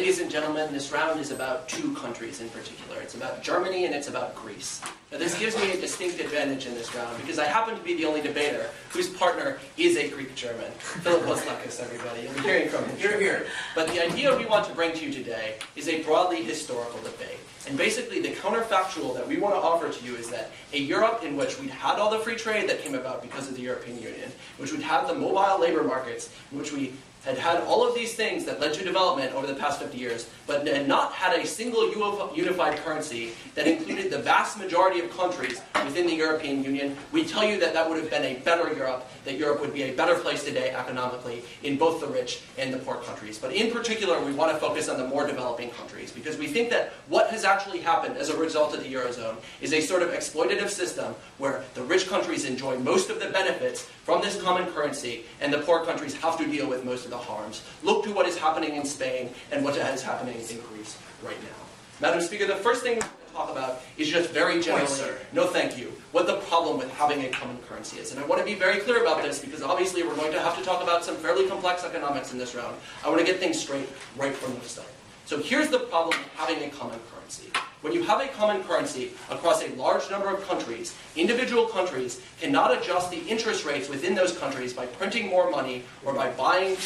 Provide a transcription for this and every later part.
Ladies and gentlemen, this round is about two countries in particular. It's about Germany and it's about Greece. Now this gives me a distinct advantage in this round because I happen to be the only debater whose partner is a Greek German. Philip Voslakis, everybody. You'll be hearing from him. Hear, hear. But the idea we want to bring to you today is a broadly historical debate. And basically the counterfactual that we want to offer to you is that a Europe in which we'd had all the free trade that came about because of the European Union, in which we'd had the mobile labor markets, in which we had all of these things that led to development over the past 50 years, but had not had a single unified currency that included the vast majority of countries within the European Union, we tell you that that would have been a better Europe, that Europe would be a better place today economically in both the rich and the poor countries. But in particular, we want to focus on the more developing countries, because we think that what has actually happened as a result of the Eurozone is a sort of exploitative system where the rich countries enjoy most of the benefits from this common currency, and the poor countries have to deal with most of the harms. Look to what is happening in Spain and what is happening in Greece right now. Madam Speaker, the first thing we're going to talk about is just very generally, no thank you, what the problem with having a common currency is. And I want to be very clear about this because obviously we're going to have to talk about some fairly complex economics in this round. I want to get things straight right from the start. So here's the problem with having a common currency. When you have a common currency across a large number of countries, individual countries cannot adjust the interest rates within those countries by printing more money or by buying,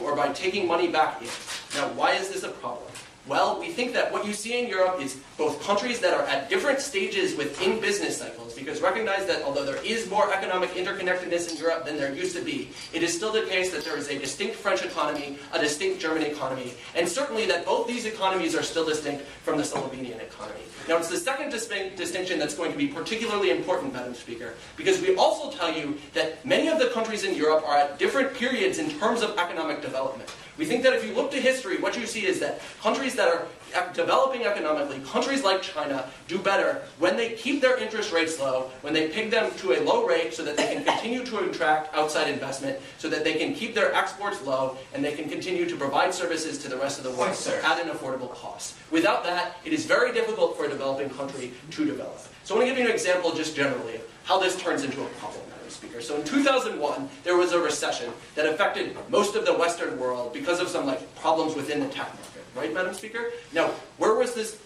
or by taking money back in. Now, why is this a problem? Well, we think that what you see in Europe is both countries that are at different stages within business cycles, because recognize that although there is more economic interconnectedness in Europe than there used to be, it is still the case that there is a distinct French economy, a distinct German economy, and certainly that both these economies are still distinct from the Slovenian economy. Now, it's the second distinction that's going to be particularly important, Madam Speaker, because we also tell you that many of the countries in Europe are at different periods in terms of economic development. We think that if you look to history, what you see is that countries that are developing economically, countries like China, do better when they keep their interest rates low, when they peg them to a low rate so that they can continue to attract outside investment, so that they can keep their exports low, and they can continue to provide services to the rest of the world at an affordable cost. Without that, it is very difficult for a developing country to develop. So I want to give you an example just generally of how this turns into a problem. Speaker. So in 2001, there was a recession that affected most of the Western world because of some problems within the tech market, right, Madam Speaker? Now, where was this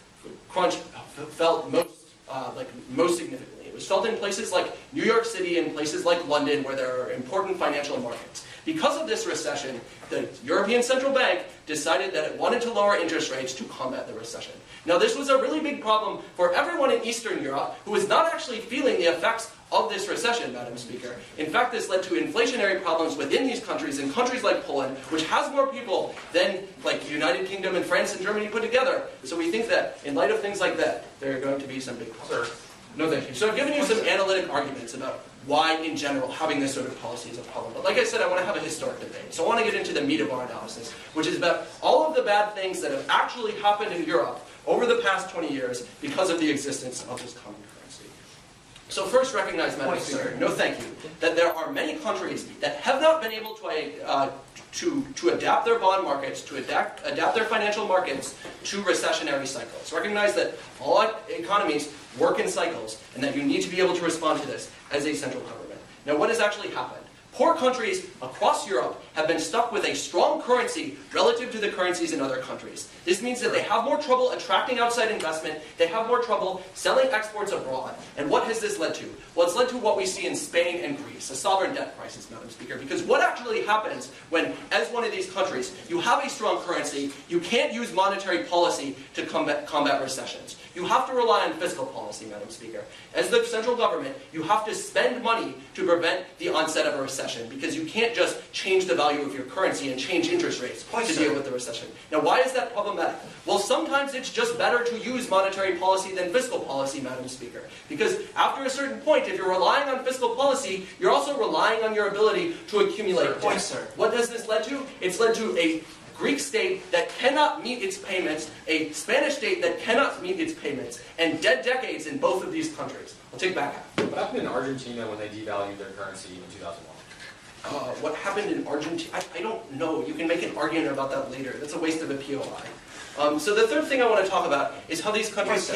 crunch felt most significantly? It was felt in places like New York City and places like London, where there are important financial markets. Because of this recession, the European Central Bank decided that it wanted to lower interest rates to combat the recession. Now, this was a really big problem for everyone in Eastern Europe who was not actually feeling the effects of this recession, Madam Speaker. In fact, this led to inflationary problems within these countries, in countries like Poland, which has more people than the United Kingdom and France and Germany put together. So we think that, in light of things like that, there are going to be some big problems. Sir. No, thank you. So I've given you some analytic arguments about why, in general, having this sort of policy is a problem. But like I said, I want to have a historic debate. So I want to get into the meat of our analysis, which is about all of the bad things that have actually happened in Europe over the past 20 years because of the existence of this common currency. So first, recognize, Madam Speaker, no thank you, that there are many countries that have not been able to adapt their bond markets, to adapt their financial markets to recessionary cycles. Recognize that all economies work in cycles, and that you need to be able to respond to this as a central government. Now, what has actually happened? Poor countries across Europe have been stuck with a strong currency relative to the currencies in other countries. This means that they have more trouble attracting outside investment, they have more trouble selling exports abroad. And what has this led to? Well, it's led to what we see in Spain and Greece, a sovereign debt crisis, Madam Speaker. Because what actually happens when, as one of these countries, you have a strong currency, you can't use monetary policy to combat recessions. You have to rely on fiscal policy, Madam Speaker. As the central government, you have to spend money to prevent the onset of a recession, because you can't just change the value of your currency and change interest rates to deal with the recession. Now, why is that problematic? Well, sometimes it's just better to use monetary policy than fiscal policy, Madam Speaker. Because after a certain point, if you're relying on fiscal policy, you're also relying on your ability to accumulate debt. What has this led to? It's led to a Greek state that cannot meet its payments, a Spanish state that cannot meet its payments, and dead decades in both of these countries. I'll take back half. What happened in Argentina when they devalued their currency in 2001? What happened in Argentina? I don't know. You can make an argument about that later. That's a waste of a POI. So the third thing I want to talk about is how these countries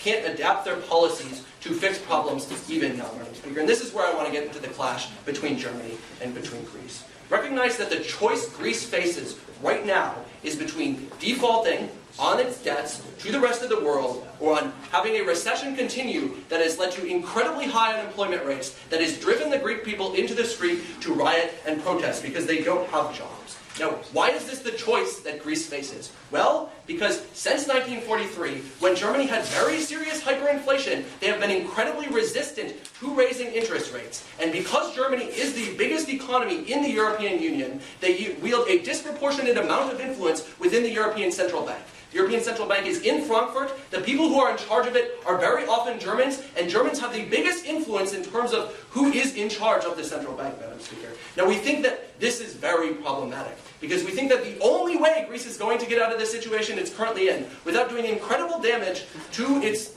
can't adapt their policies to fix problems even now, Madam Speaker. And this is where I want to get into the clash between Germany and between Greece. Recognize that the choice Greece faces right now is between defaulting on its debts to the rest of the world, or on having a recession continue that has led to incredibly high unemployment rates, that has driven the Greek people into the street to riot and protest because they don't have jobs. Now, why is this the choice that Greece faces? Well, because since 1943, when Germany had very serious hyperinflation, they have been incredibly resistant to raising interest rates. And because Germany is the biggest economy in the European Union, they wield a disproportionate amount of influence within the European Central Bank. The European Central Bank is in Frankfurt. The people who are in charge of it are very often Germans, and Germans have the biggest influence in terms of who is in charge of the central bank, Madam Speaker. Now, we think that this is very problematic, because we think that the only way Greece is going to get out of this situation it's currently in, without doing incredible damage to its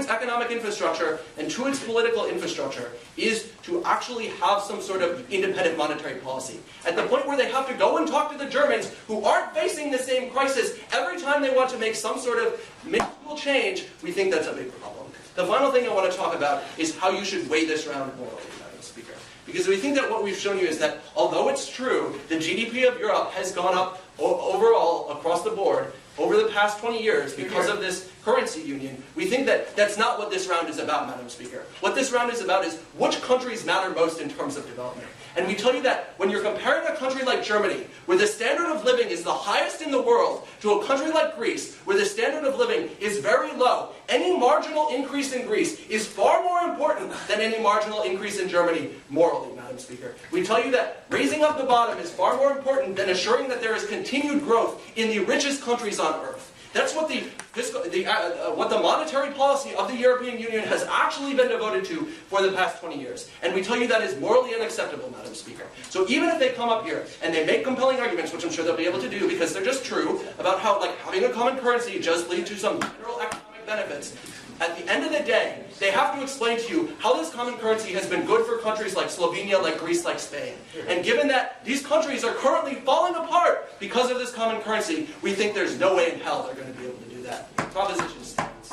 economic infrastructure and to its political infrastructure, is to actually have some sort of independent monetary policy. At the point where they have to go and talk to the Germans, who aren't facing the same crisis, every time they want to make some sort of minuscule change, we think that's a big problem. The final thing I want to talk about is how you should weigh this round morally, Madam Speaker. Because we think that what we've shown you is that, although it's true, the GDP of Europe has gone up overall across the board over the past 20 years because of this currency union, we think that that's not what this round is about, Madam Speaker. What this round is about is which countries matter most in terms of development. And we tell you that when you're comparing a country like Germany, where the standard of living is the highest in the world, to a country like Greece, where the standard of living is very low, any marginal increase in Greece is far more important than any marginal increase in Germany, morally, Madam Speaker. We tell you that raising up the bottom is far more important than assuring that there is continued growth in the richest countries on earth. That's what the monetary policy of the European Union has actually been devoted to for the past 20 years. And we tell you that is morally unacceptable, Madam Speaker. So even if they come up here and they make compelling arguments, which I'm sure they'll be able to do because they're just true, about how having a common currency just leads to some general economic benefits, at the end of the day, they have to explain to you how this common currency has been good for countries like Slovenia, like Greece, like Spain. And given that these countries are currently falling apart because of this common currency, we think there's no way in hell they're going to be able to do that. Proposition stands.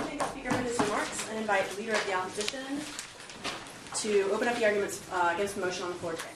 Thank the Speaker for his remarks, and invite the Leader of the Opposition to open up the arguments against the motion on the floor today.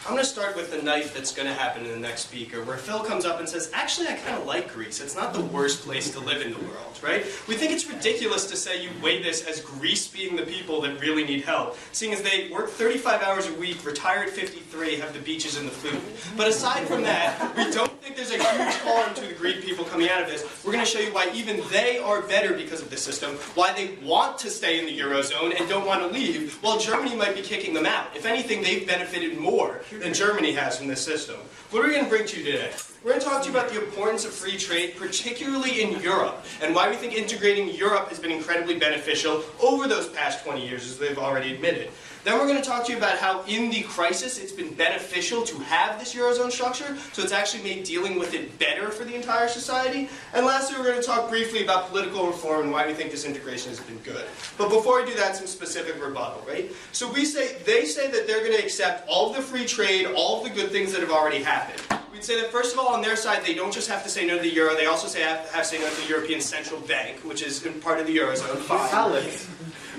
I'm going to start with the knife that's going to happen in the next speaker, where Phil comes up and says, actually, I kind of like Greece. It's not the worst place to live in the world, right? We think it's ridiculous to say you weigh this as Greece being the people that really need help, seeing as they work 35 hours a week, retire at 53, have the beaches and the food. But aside from that, we don't think there's a huge harm to the Greek people coming out of this. We're going to show you why even they are better because of this system, why they want to stay in the Eurozone and don't want to leave, while Germany might be kicking them out. If anything, they've benefited more than Germany has from this system. What are we going to bring to you today? We're going to talk to you about the importance of free trade, particularly in Europe, and why we think integrating Europe has been incredibly beneficial over those past 20 years, as they've already admitted. Then we're going to talk to you about how in the crisis it's been beneficial to have this Eurozone structure, so it's actually made dealing with it better for the entire society. And lastly, we're going to talk briefly about political reform and why we think this integration has been good. But before I do that, some specific rebuttal, right? So they say that they're going to accept all of the free trade, all of the good things that have already happened. We'd say that first of all, on their side, they don't just have to say no to the euro, they also have to say no to the European Central Bank, which is part of the Eurozone. Fine.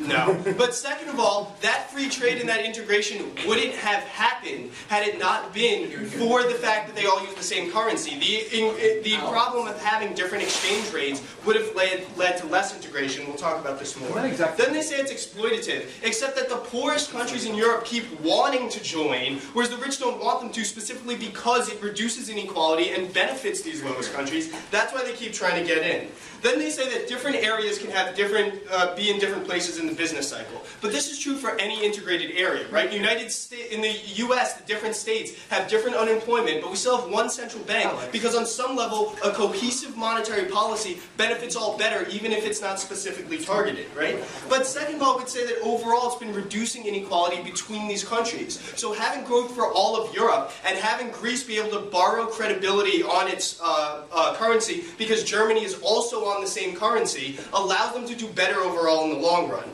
No. But second of all, that free trade and that integration wouldn't have happened had it not been for the fact that they all use the same currency. The problem of having different exchange rates would have led to less integration. We'll talk about this more. Exactly. Then they say it's exploitative, except that the poorest countries in Europe keep wanting to join, whereas the rich don't want them to, specifically because it reduces inequality and benefits these lowest countries. That's why they keep trying to get in. Then they say that different areas can have be in different places in the business cycle. But this is true for any integrated area, right? In the US, the different states have different unemployment, but we still have one central bank because on some level, a cohesive monetary policy benefits all better, even if it's not specifically targeted, right? But second of all, I would say that overall it's been reducing inequality between these countries. So having growth for all of Europe and having Greece be able to borrow credibility on its currency because Germany is also on the same currency allows them to do better overall in the long run.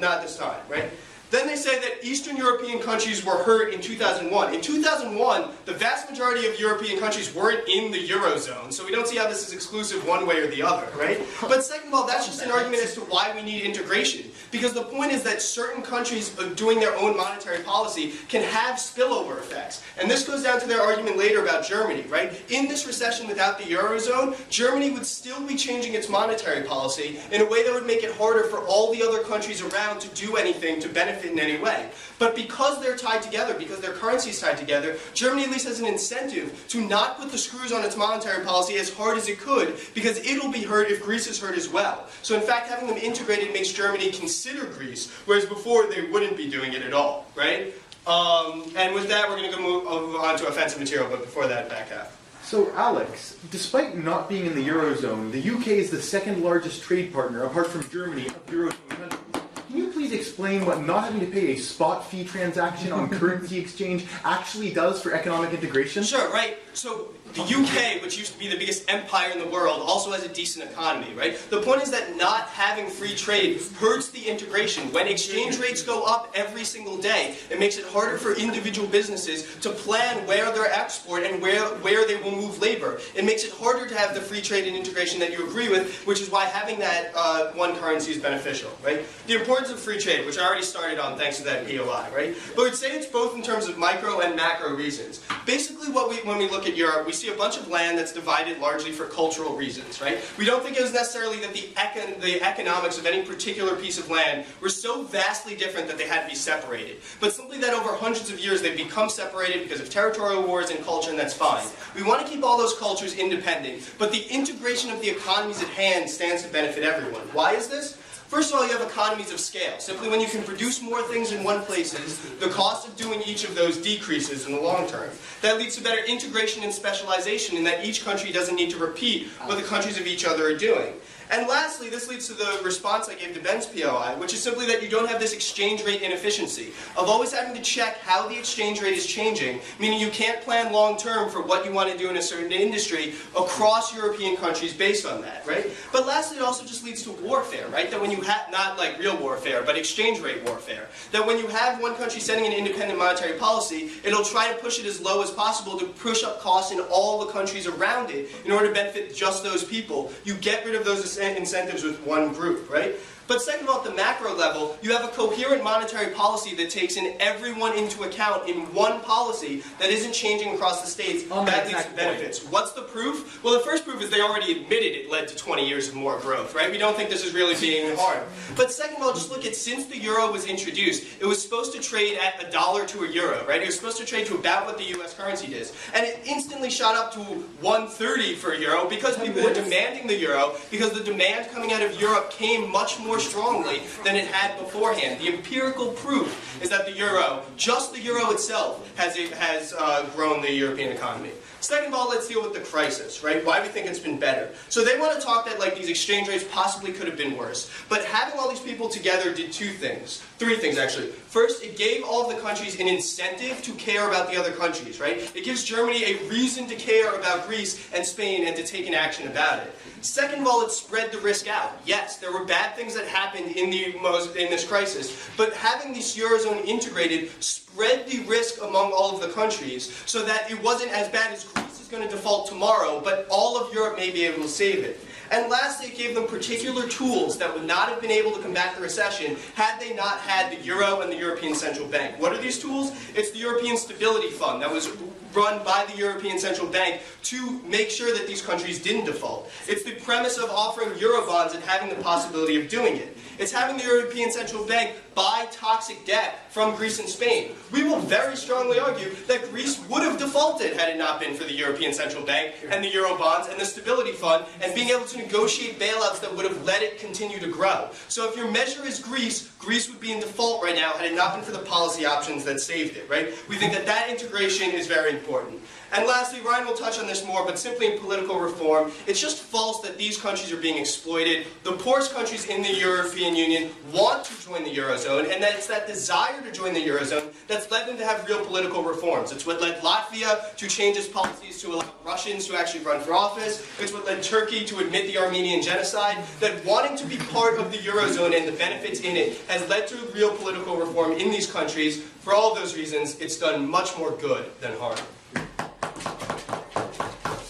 Not this time, right? Then they say that Eastern European countries were hurt in 2001. In 2001, the vast majority of European countries weren't in the Eurozone, so we don't see how this is exclusive one way or the other, right? But second of all, that's just an argument as to why we need integration. Because the point is that certain countries doing their own monetary policy can have spillover effects. And this goes down to their argument later about Germany, right? In this recession without the Eurozone, Germany would still be changing its monetary policy in a way that would make it harder for all the other countries around to do anything to benefit in any way. But because they're tied together, because their currency is tied together, Germany at least has an incentive to not put the screws on its monetary policy as hard as it could, because it'll be hurt if Greece is hurt as well. So in fact, having them integrated makes Germany consider Greece, whereas before they wouldn't be doing it at all, right? And with that, we're going to move on to offensive material, but before that, back half. So, Alex, despite not being in the Eurozone, the UK is the second largest trade partner, apart from Germany, of Eurozone countries. Can you please explain what not having to pay a spot fee transaction on currency exchange actually does for economic integration? Sure, right. So the UK, which used to be the biggest empire in the world, also has a decent economy, right? The point is that not having free trade hurts the integration. When exchange rates go up every single day, it makes it harder for individual businesses to plan where they'll export and where they will move labor. It makes it harder to have the free trade and integration that you agree with, which is why having that one currency is beneficial, right? The importance of free trade, which I already started on thanks to that POI, right? But I'd say it's both in terms of micro and macro reasons. Basically, when we look at Europe, we see a bunch of land that's divided largely for cultural reasons, right? We don't think it was necessarily that the economics of any particular piece of land were so vastly different that they had to be separated, but simply that over hundreds of years they've become separated because of territorial wars and culture, and that's fine. We want to keep all those cultures independent, but the integration of the economies at hand stands to benefit everyone. Why is this? First of all, you have economies of scale. Simply when you can produce more things in one place, the cost of doing each of those decreases in the long term. That leads to better integration and specialization in that each country doesn't need to repeat what the countries of each other are doing. And lastly, this leads to the response I gave to Ben's POI, which is simply that you don't have this exchange rate inefficiency of always having to check how the exchange rate is changing, meaning you can't plan long term for what you want to do in a certain industry across European countries based on that, right? But lastly, it also just leads to warfare, right? That when you have, not like real warfare, but exchange rate warfare, that when you have one country setting an independent monetary policy, it'll try to push it as low as possible to push up costs in all the countries around it in order to benefit just those people. You get rid of those incentives with one group, right? But second of all, at the macro level, you have a coherent monetary policy that takes in everyone into account in one policy that isn't changing across the states. That leads to benefits. What's the proof? Well, the first proof is they already admitted it led to 20 years of more growth, right? We don't think this is really being hard. But second of all, just look at since the euro was introduced, it was supposed to trade at $1 to a euro, right? It was supposed to trade to about what the US currency does. And it instantly shot up to 130 for a euro because people were demanding the euro, because the demand coming out of Europe came much more strongly than it had beforehand. The empirical proof is that the euro, just the euro itself, has grown the European economy. Second of all, let's deal with the crisis, right? Why we think it's been better. So they want to talk that like these exchange rates possibly could have been worse. But having all these people together did three things actually. First, it gave all of the countries an incentive to care about the other countries, right? It gives Germany a reason to care about Greece and Spain and to take an action about it. Second of all, it spread the risk out. Yes, there were bad things that happened in this crisis, but having this Eurozone integrated spread the risk among all of the countries so that it wasn't as bad as Greece is going to default tomorrow, but all of Europe may be able to save it. And lastly, it gave them particular tools that would not have been able to combat the recession had they not had the euro and the European Central Bank. What are these tools? It's the European Stability Fund that was run by the European Central Bank to make sure that these countries didn't default. It's the premise of offering Eurobonds and having the possibility of doing it. It's having the European Central Bank buy toxic debt from Greece and Spain. We will very strongly argue that Greece would have defaulted had it not been for the European Central Bank and the Eurobonds and the Stability Fund and being able to negotiate bailouts that would have let it continue to grow. So if your measure is Greece, Greece would be in default right now had it not been for the policy options that saved it, right? We think that that integration is very important. And lastly, Ryan will touch on this more, but simply in political reform, it's just false that these countries are being exploited. The poorest countries in the European Union want to join the Eurozone, and that it's that desire to join the Eurozone that's led them to have real political reforms. It's what led Latvia to change its policies to allow Russians to actually run for office. It's what led Turkey to admit the Armenian genocide. That wanting to be part of the Eurozone and the benefits in it has led to real political reform in these countries. For all of those reasons, it's done much more good than harm.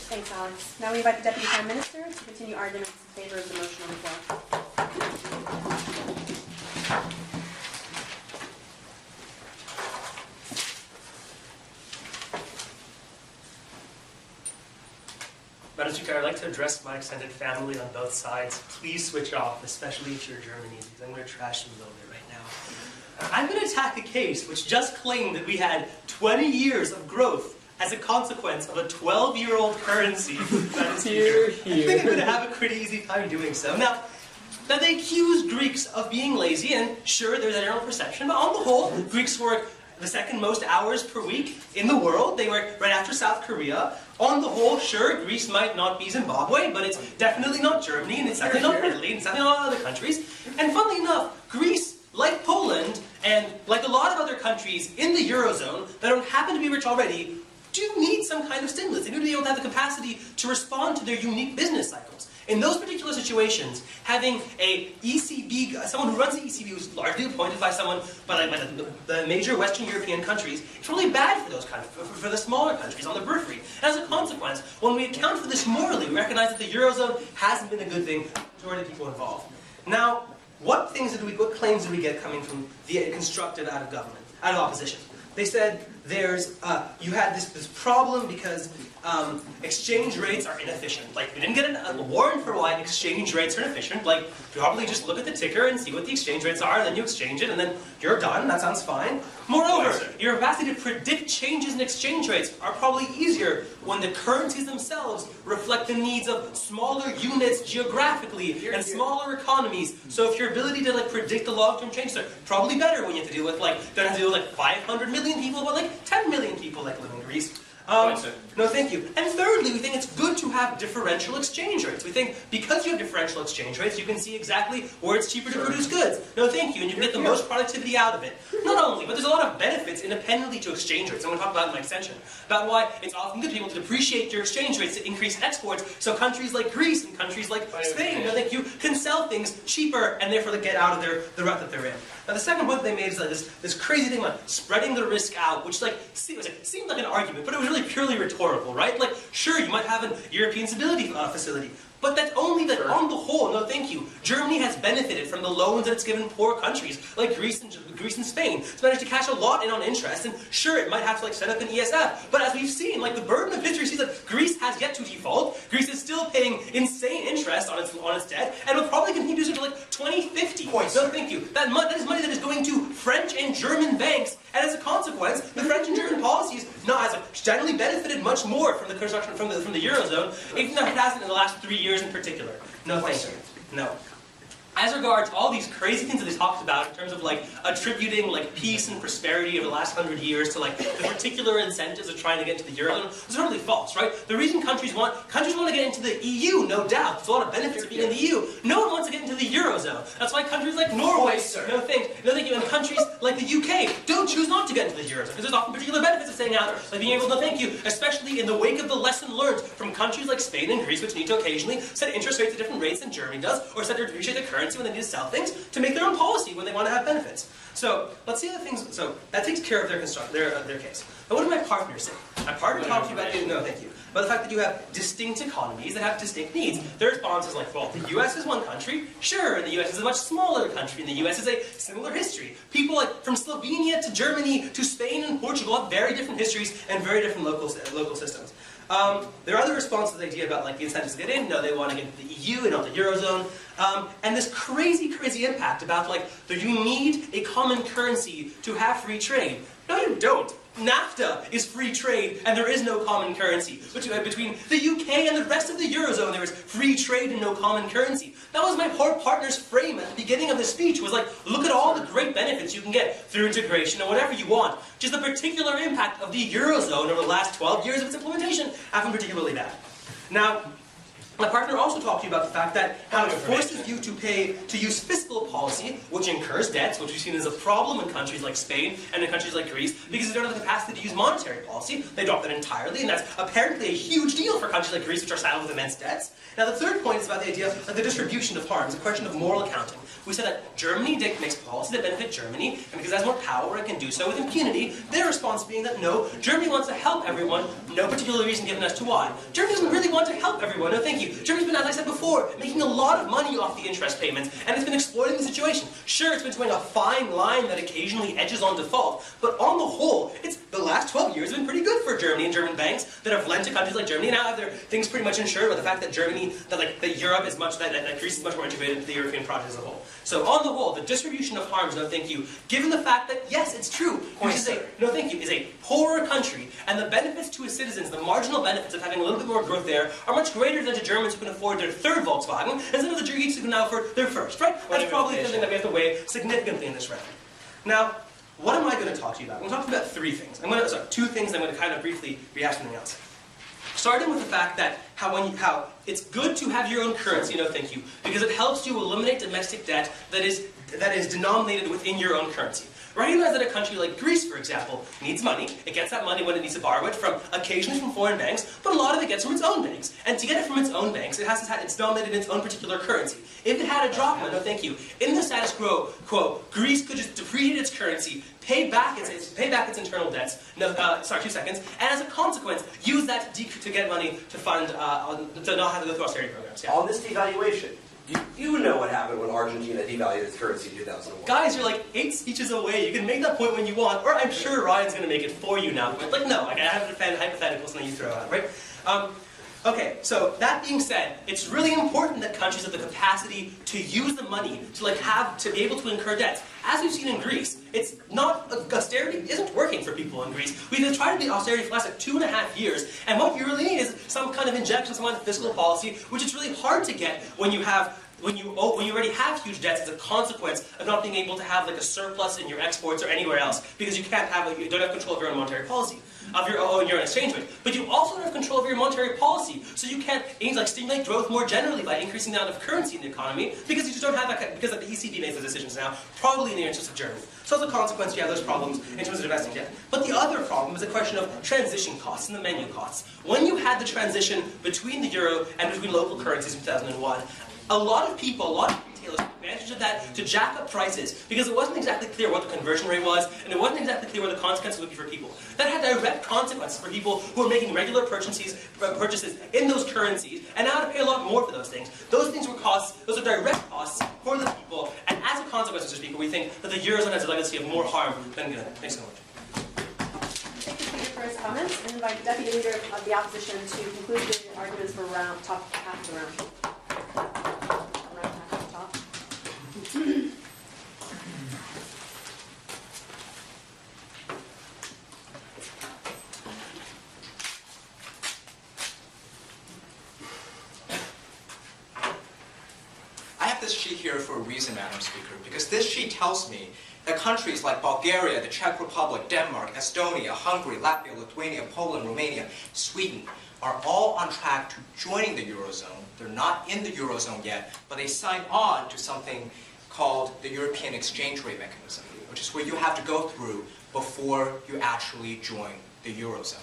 Thanks, Alex. Now we invite the Deputy Prime Minister to continue arguments in favor of the motion on the floor. Madam Speaker, I'd like to address my extended family on both sides. Please switch off, especially if you're Germany, because I'm going to trash you a little bit right now. I'm going to attack a case which just claimed that we had 20 years of growth as a consequence of a 12-year-old currency. Madam Speaker, I think I'm going to have a pretty easy time doing so. Now they accuse Greeks of being lazy, and sure, there's a general perception, but on the whole, Greeks work the second most hours per week in the world. They work right after South Korea. On the whole, sure, Greece might not be Zimbabwe, but it's definitely not Germany, and it's definitely not Italy, and it's definitely not other countries. And funnily enough, Greece, like Poland, and like a lot of other countries in the Eurozone that don't happen to be rich already, do need some kind of stimulus. They need to be able to have the capacity to respond to their unique business cycles. In those particular situations, having a ECB, someone who runs the ECB, who's largely appointed by someone, by the major Western European countries, it's really bad for those countries, for the smaller countries on the periphery. And as a consequence, when we account for this morally, we recognize that the Eurozone hasn't been a good thing for the majority of people involved. Now, what claims did we get coming from the constructive out of opposition? They said you had this problem because exchange rates are inefficient. Like, we didn't get a warrant for why exchange rates are inefficient. Like, probably just look at the ticker and see what the exchange rates are, and then you exchange it, and then you're done. That sounds fine. Moreover, your capacity to predict changes in exchange rates are probably easier when the currencies themselves reflect the needs of smaller units geographically and smaller economies. So if your ability to predict the long-term changes are probably better when you have to deal with don't have to deal with 500 million people, but 10 million people live in Greece. No, thank you. And thirdly, we think it's good to have differential exchange rates. We think because you have differential exchange rates, you can see exactly where it's cheaper to produce goods. No, thank you. And you can get the most productivity out of it. Not only, but there's a lot of benefits independently to exchange rates. I'm going to talk about in my extension, about why it's often good to be able to depreciate your exchange rates to increase exports, so countries like Greece and countries like Spain, no, thank you, can sell things cheaper and therefore get out of the rut that they're in. Now, the second point they made is this crazy thing about spreading the risk out, which seemed like an argument, but it was really purely rhetorical, right? Sure, you might have an European Stability Facility, but that's only that on the whole, no thank you, Germany has benefited from the loans that it's given poor countries like Greece and Spain. It's managed to cash a lot in on interest, and sure, it might have to set up an ESF, but as we've seen, the burden of history sees that Greece has yet to default. Greece is still paying insane interest on its debt, and will probably continue to do so until 2050. No thank you. That is money that is going to French and German banks, and as a consequence, the French and German policies has generally benefited much more from the construction from the Eurozone, even though it hasn't in the last 3 years in particular. No thank you. No. As regards all these crazy things that they talked about in terms of attributing peace and prosperity over the last 100 years to the particular incentives of trying to get into the Eurozone, it's totally false, right? The reason countries want to get into the EU, no doubt. There's a lot of benefits of being in the EU. No one wants to get into the Eurozone. That's why countries like Norway, no thank you, and countries like the UK don't choose not to get into the Eurozone because there's often particular benefits of staying out, like being able to, no thank you, especially in the wake of the lesson learned from countries like Spain and Greece, which need to occasionally set interest rates at different rates than Germany does, or set their depreciate the currency when they need to sell things to make their own policy when they want to have benefits. So let's see the things. So that takes care of their case. But what did my partner say? My partner talked to you about the fact that you have distinct economies that have distinct needs. Their response is well, the U.S. is one country. Sure, and the U.S. is a much smaller country, and the U.S. is a similar history. People people like from Slovenia to Germany to Spain and Portugal have very different histories and very different local systems. There are other responses to the idea about like the incentives to get in. No, they want to get into the EU and not the Eurozone. And this crazy impact about like that you need a common currency to have free trade. No, you don't. NAFTA is free trade, and there is no common currency. Between the UK and the rest of the Eurozone, there is free trade and no common currency. That was my poor partner's frame at the beginning of the speech, was like, look at all the great benefits you can get through integration and whatever you want. Just the particular impact of the Eurozone over the last 12 years of its implementation have been particularly bad. Now, my partner also talked to you about the fact that how it forces you to use fiscal policy, which incurs debts, which we've seen as a problem in countries like Spain and in countries like Greece, because they don't have the capacity to use monetary policy. They drop that entirely, and that's apparently a huge deal for countries like Greece, which are saddled with immense debts. Now, the third point is about the idea of the distribution of harms, a question of moral accounting. We said that Germany makes policy that benefit Germany, and because it has more power, it can do so with impunity. Their response being that no, Germany wants to help everyone, no particular reason given as to why. Germany doesn't really want to help everyone, no thank you. Germany's been, as I said before, making a lot of money off the interest payments, and it's been exploiting the situation. Sure, it's been towing a fine line that occasionally edges on default, but on the whole, the last 12 years have been pretty good for Germany and German banks that have lent to countries like Germany, and now have their things pretty much insured with the fact that that Europe is much, that Greece is much more integrated into the European project as a whole. So on the whole, the distribution of harms, no thank you, given the fact that, yes, it's true, is a poorer country, and the benefits to its citizens, the marginal benefits of having a little bit more growth there, are much greater than to Germans who can afford their third Volkswagen, instead of the Greeks who can now afford their first, right? That's probably something that we have to weigh significantly in this round. Now, what am I going to talk to you about? I'm going to talk about three things. Two things, I'm going to kind of briefly rehash something else. Starting with the fact that how it's good to have your own currency, no thank you, because it helps you eliminate domestic debt that is denominated within your own currency. Recognize that a country like Greece, for example, needs money. It gets that money when it needs to borrow it from, occasionally from foreign banks, but a lot of it gets from its own banks. And to get it from its own banks, it's denominated in its own particular currency. If it had a drachma, no thank you, in the status quo, Greece could just depreciate its currency, pay back its internal debts, and as a consequence, use that to get money to fund, to not have to go through austerity programs. Yeah. On this devaluation, you know what happened when Argentina devalued its currency in 2001. Guys, you're like 8 speeches away. You can make that point when you want, or I'm sure Ryan's going to make it for you now. But like, no, I have to defend hypotheticals and then you throw out, right? Okay, so that being said, it's really important that countries have the capacity to use the money to be able to incur debts. As we've seen in Greece, it's not austerity isn't working for people in Greece. We've tried to do austerity for the last 2.5 years, and what you really need is some kind of injection, some kind of fiscal policy, which is really hard to get when you already have huge debts as a consequence of not being able to have like a surplus in your exports or anywhere else, because you don't have control of your own monetary policy, of your own exchange rate. But you also don't have control of your monetary policy, so you can't stimulate growth more generally by increasing the amount of currency in the economy, because you just don't have that, because the ECB makes those decisions now, probably in the interest of Germany. So as a consequence, you have those problems in terms of domestic debt. But the other problem is a question of transition costs and the menu costs. When you had the transition between the euro and between local currencies in 2001, a lot of retailers took advantage of that to jack up prices because it wasn't exactly clear what the conversion rate was, and it wasn't exactly clear what the consequences would be for people. That had direct consequences for people who were making regular purchases in those currencies, and now to pay a lot more for those things. Those things were costs, those are direct costs for the people, and as a consequence, Mr. Speaker, we think that the Eurozone has a legacy of more harm than good. Thanks so much. Thank you, Speaker, for his comments, and invite the Deputy Leader of the Opposition to conclude the arguments for top half of the round. I have this sheet here for a reason, Madam Speaker, because this sheet tells me that countries like Bulgaria, the Czech Republic, Denmark, Estonia, Hungary, Latvia, Lithuania, Poland, Romania, Sweden are all on track to joining the Eurozone. They're not in the Eurozone yet, but they signed on to something called the European Exchange Rate Mechanism, which is where you have to go through before you actually join the Eurozone.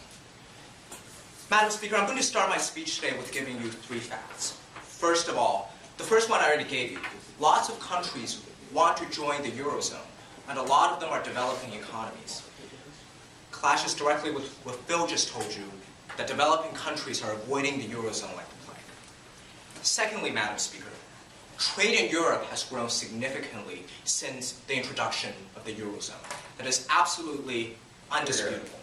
Madam Speaker, I'm going to start my speech today with giving you 3 facts. First of all, the first one I already gave you. Lots of countries want to join the Eurozone, and a lot of them are developing economies. Clashes directly with what Phil just told you, that developing countries are avoiding the Eurozone like the plague. Secondly, Madam Speaker, trade in Europe has grown significantly since the introduction of the Eurozone. That is absolutely undisputable.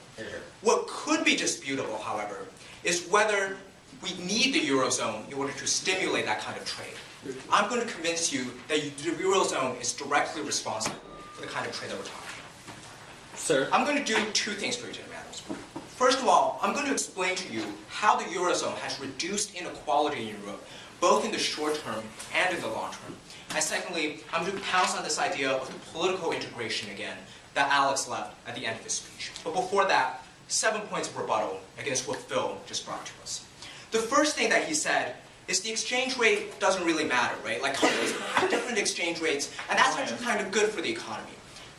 What could be disputable, however, is whether we need the Eurozone in order to stimulate that kind of trade. I'm going to convince you that the Eurozone is directly responsible for the kind of trade that we're talking about. Sir? I'm going to do two things for you today, madam. First of all, I'm going to explain to you how the Eurozone has reduced inequality in Europe, both in the short term and in the long term. And secondly, I'm going to pounce on this idea of the political integration again that Alex left at the end of his speech. But before that, 7 points of rebuttal against what Phil just brought to us. The first thing that he said is the exchange rate doesn't really matter, right? Like countries have different exchange rates, and that's actually kind of good for the economy.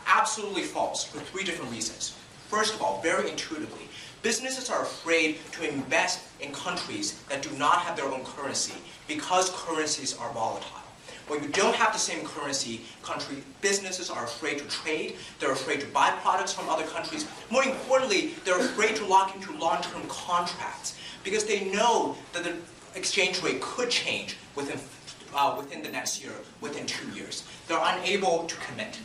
Absolutely false for 3 different reasons. First of all, very intuitively, businesses are afraid to invest in countries that do not have their own currency because currencies are volatile. When you don't have the same currency, businesses are afraid to trade, they're afraid to buy products from other countries. More importantly, they're afraid to lock into long-term contracts because they know that the exchange rate could change within the next year, within 2 years. They're unable to commit.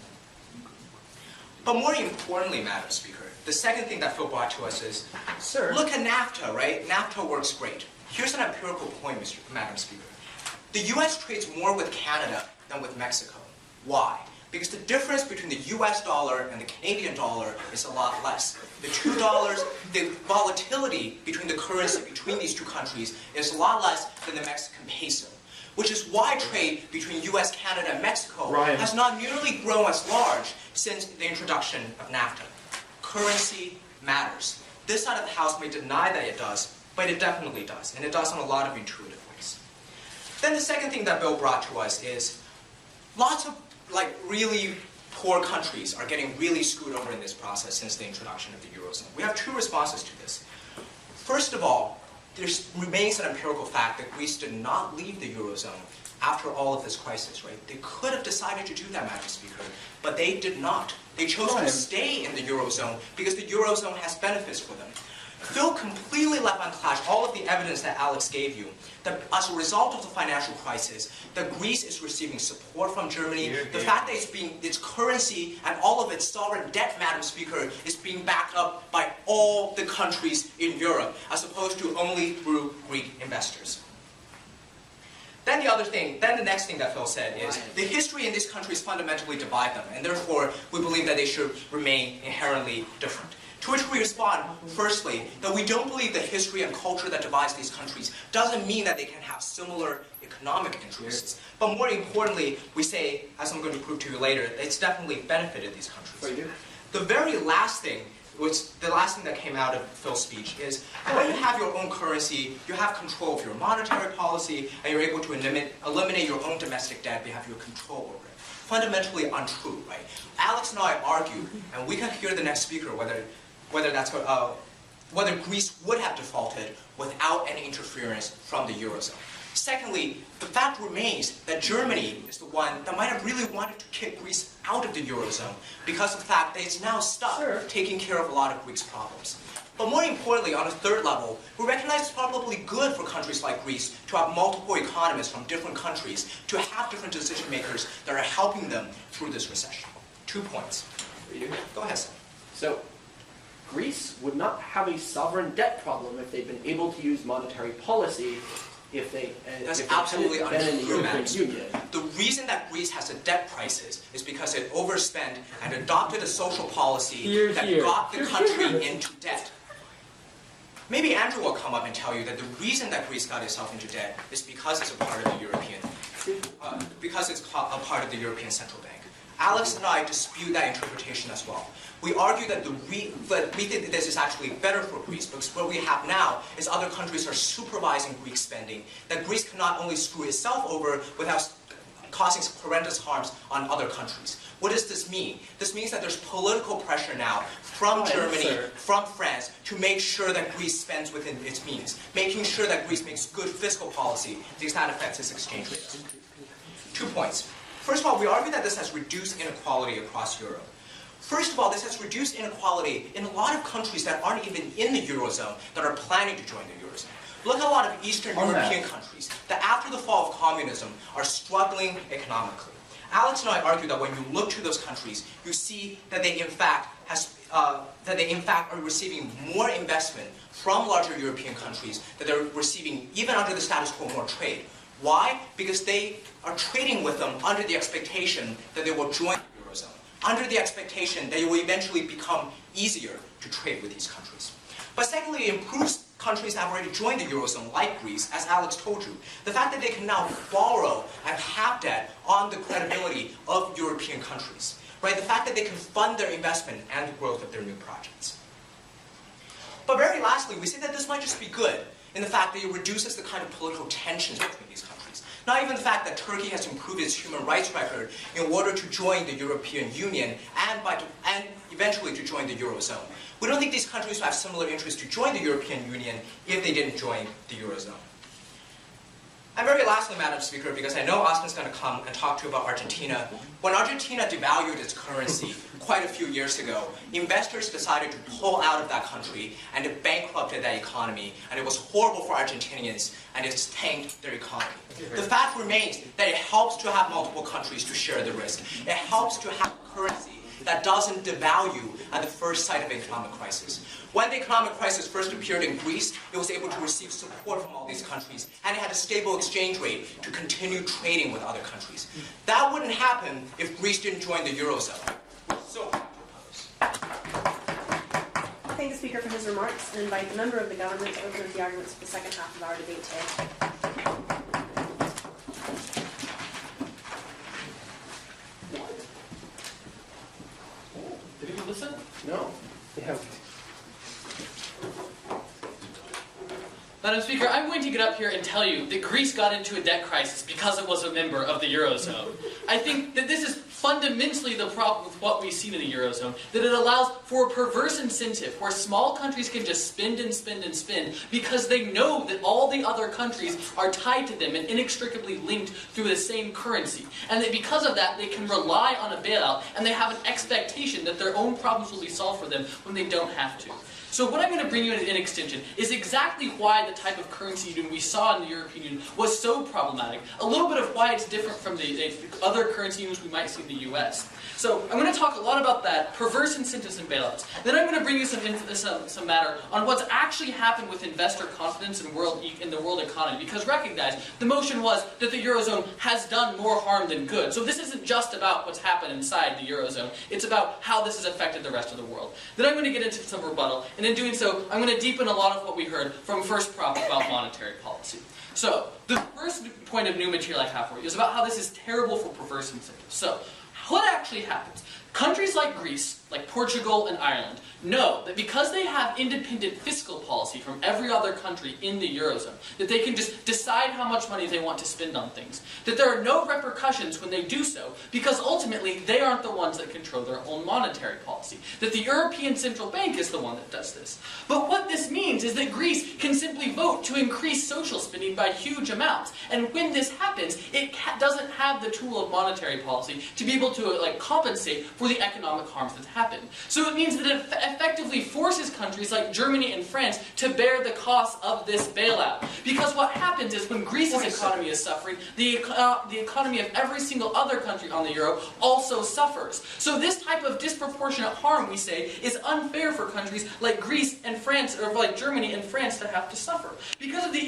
But more importantly, Madam Speaker, the second thing that Phil brought to us is, look at NAFTA, right? NAFTA works great. Here's an empirical point, Madam Speaker. The US trades more with Canada than with Mexico. Why? Because the difference between the US dollar and the Canadian dollar is a lot less. The $2, the volatility between the currency between these two countries is a lot less than the Mexican peso. Which is why trade between US, Canada, and Mexico has not nearly grown as large since the introduction of NAFTA. Currency matters. This side of the House may deny that it does, but it definitely does, and it does in a lot of intuitive ways. Then the second thing that Bill brought to us is lots of really poor countries are getting really screwed over in this process since the introduction of the Eurozone. We have 2 responses to this. First of all, there remains an empirical fact that Greece did not leave the Eurozone after all of this crisis, right? They could have decided to do that, Madam Speaker, but they did not. They chose to stay in the Eurozone because the Eurozone has benefits for them. Phil completely left unclashed all of the evidence that Alex gave you, that as a result of the financial crisis, that Greece is receiving support from Germany, the fact that its currency and all of its sovereign debt, Madam Speaker, is being backed up by all the countries in Europe, as opposed to only through Greek investors. Then the next thing that Phil said is, the history in these countries fundamentally divide them, and therefore we believe that they should remain inherently different. To which we respond, firstly, that we don't believe the history and culture that divides these countries doesn't mean that they can have similar economic interests. But more importantly, we say, as I'm going to prove to you later, that it's definitely benefited these countries. The very last thing, the last thing that came out of Phil's speech is, when you have your own currency, you have control of your monetary policy, and you're able to eliminate your own domestic debt, you have your control over it. Fundamentally untrue, right? Alex and I argue, and we can hear the next speaker whether Greece would have defaulted without any interference from the Eurozone. Secondly, the fact remains that Germany is the one that might have really wanted to kick Greece out of the Eurozone because of the fact that it's now stuck taking care of a lot of Greece's problems. But more importantly, on a third level, we recognize it's probably good for countries like Greece to have multiple economists from different countries, to have different decision makers that are helping them through this recession. 2 points. Go ahead, Sam. So, Greece would not have a sovereign debt problem if they'd been able to use monetary policy if they absolutely hadn't been in the untrue, European Union. The reason that Greece has a debt crisis is because it overspent and adopted a social policy that got the country into debt. Maybe Andrew will come up and tell you that the reason that Greece got itself into debt is because it's a part of the European, Central Bank. Alex and I dispute that interpretation as well. We argue that we think that this is actually better for Greece, because what we have now is other countries are supervising Greek spending, that Greece can not only screw itself over without causing horrendous harms on other countries. What does this mean? This means that there's political pressure now from Germany, from France, to make sure that Greece spends within its means, making sure that Greece makes good fiscal policy, because that affects its exchange rate. 2 points. First of all, we argue that this has reduced inequality across Europe. First of all, this has reduced inequality in a lot of countries that aren't even in the Eurozone that are planning to join the Eurozone. Look at a lot of Eastern On that. European countries that after the fall of communism are struggling economically. Alex and I argue that when you look to those countries, you see that they in fact are receiving more investment from larger European countries, that they're receiving, even under the status quo, more trade. Why? Because they are trading with them under the expectation that they will join the Eurozone, under the expectation that it will eventually become easier to trade with these countries. But secondly, it improves countries that have already joined the Eurozone, like Greece, as Alex told you. The fact that they can now borrow and have debt on the credibility of European countries. Right? The fact that they can fund their investment and the growth of their new projects. But very lastly, we say that this might just be good in the fact that it reduces the kind of political tensions between these countries. Not even the fact that Turkey has improved its human rights record in order to join the European Union and eventually to join the Eurozone. We don't think these countries would have similar interests to join the European Union if they didn't join the Eurozone. And very lastly, Madam Speaker, because I know Austin's going to come and talk to you about Argentina. When Argentina devalued its currency quite a few years ago, investors decided to pull out of that country, and it bankrupted that economy, and it was horrible for Argentinians, and it's tanked their economy. The fact remains that it helps to have multiple countries to share the risk. It helps to have a currency that doesn't devalue at the first sight of an economic crisis. When the economic crisis first appeared in Greece, it was able to receive support from all these countries, and it had a stable exchange rate to continue trading with other countries. That wouldn't happen if Greece didn't join the Eurozone. So, I thank the Speaker for his remarks and invite the member of the government to open up the arguments for the second half of our debate today. Did you listen? No, they haven't. Madam Speaker, I'm going to get up here and tell you that Greece got into a debt crisis because it was a member of the Eurozone. I think that this is fundamentally the problem with what we see in the Eurozone, that it allows for a perverse incentive where small countries can just spend and spend and spend because they know that all the other countries are tied to them and inextricably linked through the same currency. And that because of that, they can rely on a bailout and they have an expectation that their own problems will be solved for them when they don't have to. So what I'm going to bring you in extension is exactly why the type of currency union we saw in the European Union was so problematic. A little bit of why it's different from the other currency unions we might see in the US. So I'm going to talk a lot about that, perverse incentives and bailouts. Then I'm going to bring you some matter on what's actually happened with investor confidence in the world economy. Because recognize, the motion was that the Eurozone has done more harm than good. So this isn't just about what's happened inside the Eurozone. It's about how this has affected the rest of the world. Then I'm going to get into some rebuttal. And in doing so, I'm going to deepen a lot of what we heard from First Prop about monetary policy. So, the first point of new material I have for you is about how this is terrible for perverse incentives. So, what actually happens? Countries like Greece, like Portugal and Ireland, know that because they have independent fiscal policy from every other country in the Eurozone, that they can just decide how much money they want to spend on things, that there are no repercussions when they do so, because ultimately they aren't the ones that control their own monetary policy, that the European Central Bank is the one that does this. But what this means is that Greece can simply vote to increase social spending by huge amounts, and when this happens, it doesn't have the tool of monetary policy to be able to compensate for the economic harms that happen. So it means that it effectively forces countries like Germany and France to bear the cost of this bailout. Because what happens is when Greece's economy is suffering, the economy of every single other country on the euro also suffers. So this type of disproportionate harm, we say, is unfair for countries like Greece and France, or like Germany and France, to have to suffer. Because of the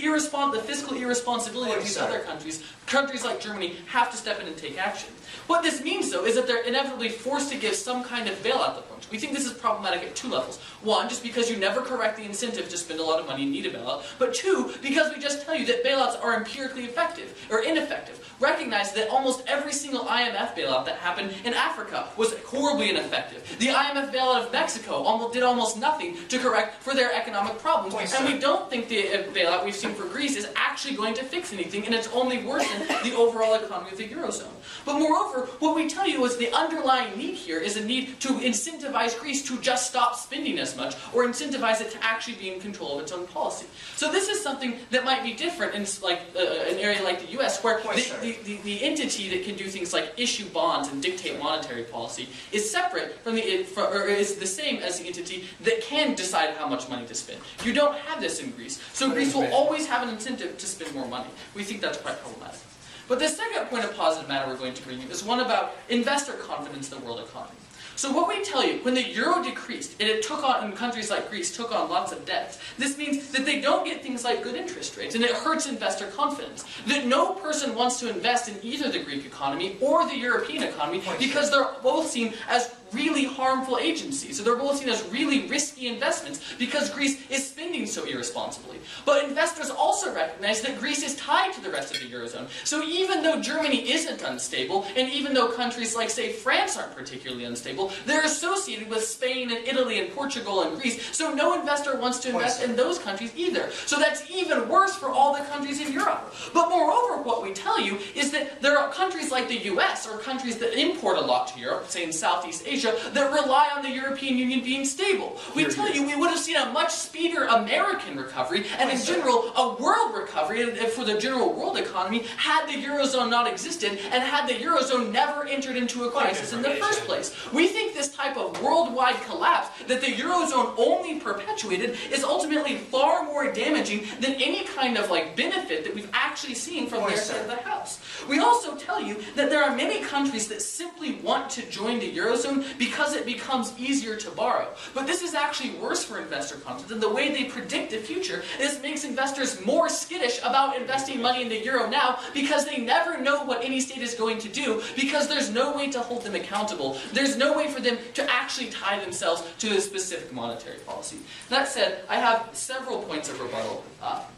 fiscal irresponsibility of these other countries, countries like Germany have to step in and take action. What this means, though, is that they're inevitably forced to give some kind of bailout approach. We think this is problematic at two levels. One, just because you never correct the incentive to spend a lot of money and need a bailout. But two, because we just tell you that bailouts are empirically effective, or ineffective. Recognize that almost every single IMF bailout that happened in Africa was horribly ineffective. The IMF bailout of Mexico did almost nothing to correct for their economic problems. And we don't think the bailout we've seen for Greece is actually going to fix anything, and it's only worsened the overall economy of the Eurozone. But moreover, moreover, what we tell you is the underlying need here is a need to incentivize Greece to just stop spending as much, or incentivize it to actually be in control of its own policy. So this is something that might be different in like an area like the U.S., where the entity that can do things like issue bonds and dictate monetary policy is separate from or is the same as the entity that can decide how much money to spend. You don't have this in Greece, so Greece will always have an incentive to spend more money. We think that's quite problematic. But the second point of positive matter we're going to bring you is one about investor confidence in the world economy. So what we tell you, when the euro decreased, and it took on, and countries like Greece took on lots of debt, this means that they don't get things like good interest rates, and it hurts investor confidence. That no person wants to invest in either the Greek economy or the European economy because they're both seen as really harmful agencies. So they're both seen as really risky investments because Greece is spending so irresponsibly. But investors also recognize that Greece is tied to the rest of the Eurozone. So even though Germany isn't unstable, and even though countries like, say, France aren't particularly unstable, they're associated with Spain and Italy and Portugal and Greece. So no investor wants to invest in those countries either. So that's even worse for all the countries in Europe. But moreover, what we tell you is that there are countries like the US, or countries that import a lot to Europe, say in Southeast Asia, that rely on the European Union being stable. We tell you we would have seen a much speedier American recovery, and in general, a world recovery for the general world economy had the Eurozone not existed, and had the Eurozone never entered into a crisis in the first place. We think this type of worldwide collapse that the Eurozone only perpetuated is ultimately far more damaging than any kind of benefit that we've actually seen from their side of the house. We also tell you that there are many countries that simply want to join the Eurozone because it becomes easier to borrow. But this is actually worse for investor confidence, and the way they predict the future, this makes investors more skittish about investing money in the euro now because they never know what any state is going to do, because there's no way to hold them accountable. There's no way for them to actually tie themselves to a specific monetary policy. That said, I have several points of rebuttal.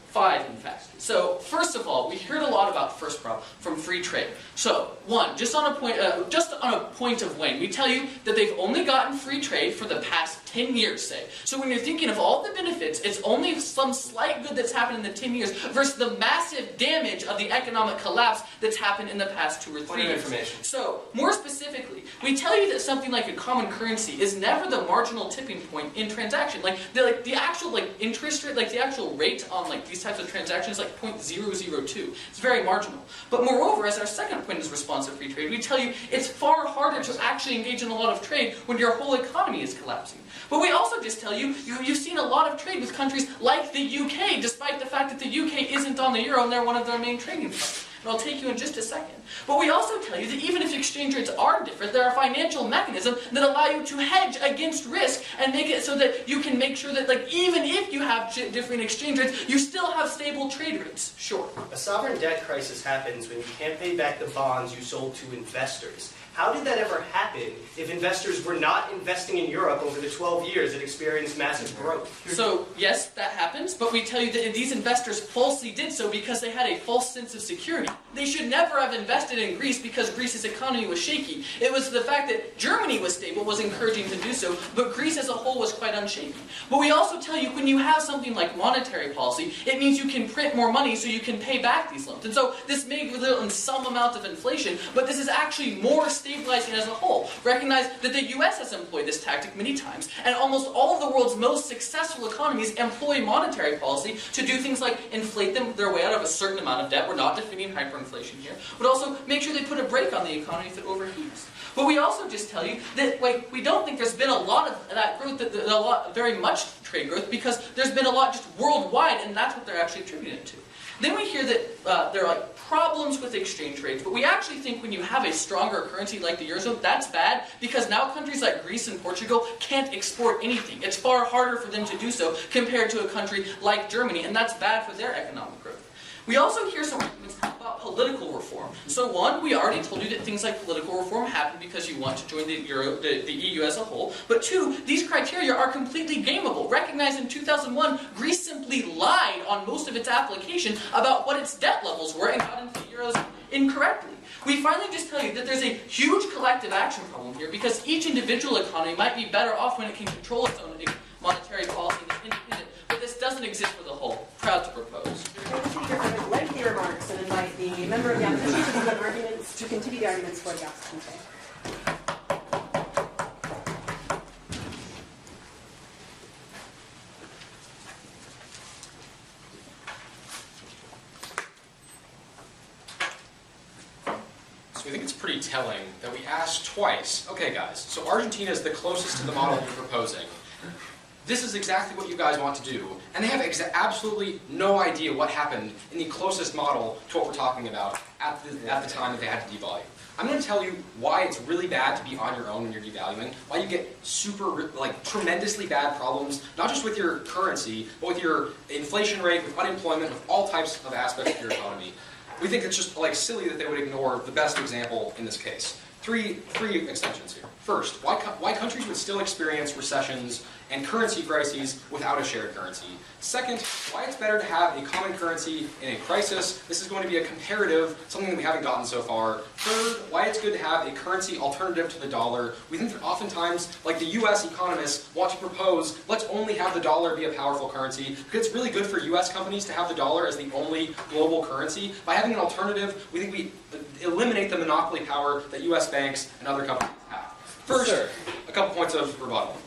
5, in fact. So, first of all, we heard a lot about first problem from free trade. So, one, just on a point of weighing, we tell you that they've only gotten free trade for the past 10 years, say. So when you're thinking of all the benefits, it's only some slight good that's happened in the 10 years versus the massive damage of the economic collapse that's happened in the past 2 or 3 years. So, more specifically, we tell you that something like a common currency is never the marginal tipping point in transaction. The actual interest rate, the actual rate on these types of transactions, 0.002. It's very marginal. But moreover, as our second point is responsive free trade, we tell you it's far harder to actually engage in a lot of trade when your whole economy is collapsing. But we also just tell you, you've seen a lot of trade with countries like the UK, despite the fact that the UK isn't on the euro and they're one of their main trading partners. And I'll take you in just a second. But we also tell you that even if exchange rates are different, there are financial mechanisms that allow you to hedge against risk and make it so that you can make sure that even if you have different exchange rates, you still have stable trade rates. Sure. A sovereign debt crisis happens when you can't pay back the bonds you sold to investors. How did that ever happen if investors were not investing in Europe over the 12 years that experienced massive growth? So, yes, that happens, but we tell you that these investors falsely did so because they had a false sense of security. They should never have invested in Greece because Greece's economy was shaky. It was the fact that Germany was stable was encouraging to do so, but Greece as a whole was quite unshaky. But we also tell you when you have something like monetary policy, it means you can print more money so you can pay back these loans. And so this may result in some amount of inflation, but this is actually more stabilizing as a whole. Recognize that the US has employed this tactic many times, and almost all of the world's most successful economies employ monetary policy to do things like inflate their way out of a certain amount of debt. We're not defending hyperinflation here, but also make sure they put a brake on the economy if it overheats. But we also just tell you that we don't think there's been a lot of that growth, very much trade growth, because there's been a lot just worldwide, and that's what they're actually attributing it to. Then we hear that there are problems with exchange rates, but we actually think when you have a stronger currency like the Eurozone, that's bad, because now countries like Greece and Portugal can't export anything. It's far harder for them to do so compared to a country like Germany, and that's bad for their economic growth. We also hear some arguments about political reform. So one, we already told you that things like political reform happen because you want to join the EU as a whole. But two, these criteria are completely gameable. Recognized in 2001, Greece simply lied on most of its application about what its debt levels were and got into the Eurozone incorrectly. We finally just tell you that there's a huge collective action problem here because each individual economy might be better off when it can control its own monetary policy and is independent, but this doesn't exist for the whole. Proud to propose. Thank you for a lengthy lengthy remarks and invite the member of the opposition to continue the arguments for the opposition today. So we think it's pretty telling that we asked twice, okay guys, so Argentina is the closest to the model you're proposing. This is exactly what you guys want to do. And they have absolutely no idea what happened in the closest model to what we're talking about at the time that they had to devalue. I'm going to tell you why it's really bad to be on your own when you're devaluing, why you get tremendously bad problems, not just with your currency, but with your inflation rate, with unemployment, with all types of aspects of your economy. We think it's just silly that they would ignore the best example in this case. Three extensions here. First, why countries would still experience recessions and currency crises without a shared currency. Second, why it's better to have a common currency in a crisis. This is going to be a comparative, something that we haven't gotten so far. Third, why it's good to have a currency alternative to the dollar. We think that oftentimes, the US economists want to propose, let's only have the dollar be a powerful currency, because it's really good for US companies to have the dollar as the only global currency. By having an alternative, we think we eliminate the monopoly power that US banks and other companies have. First, a couple points of rebuttal.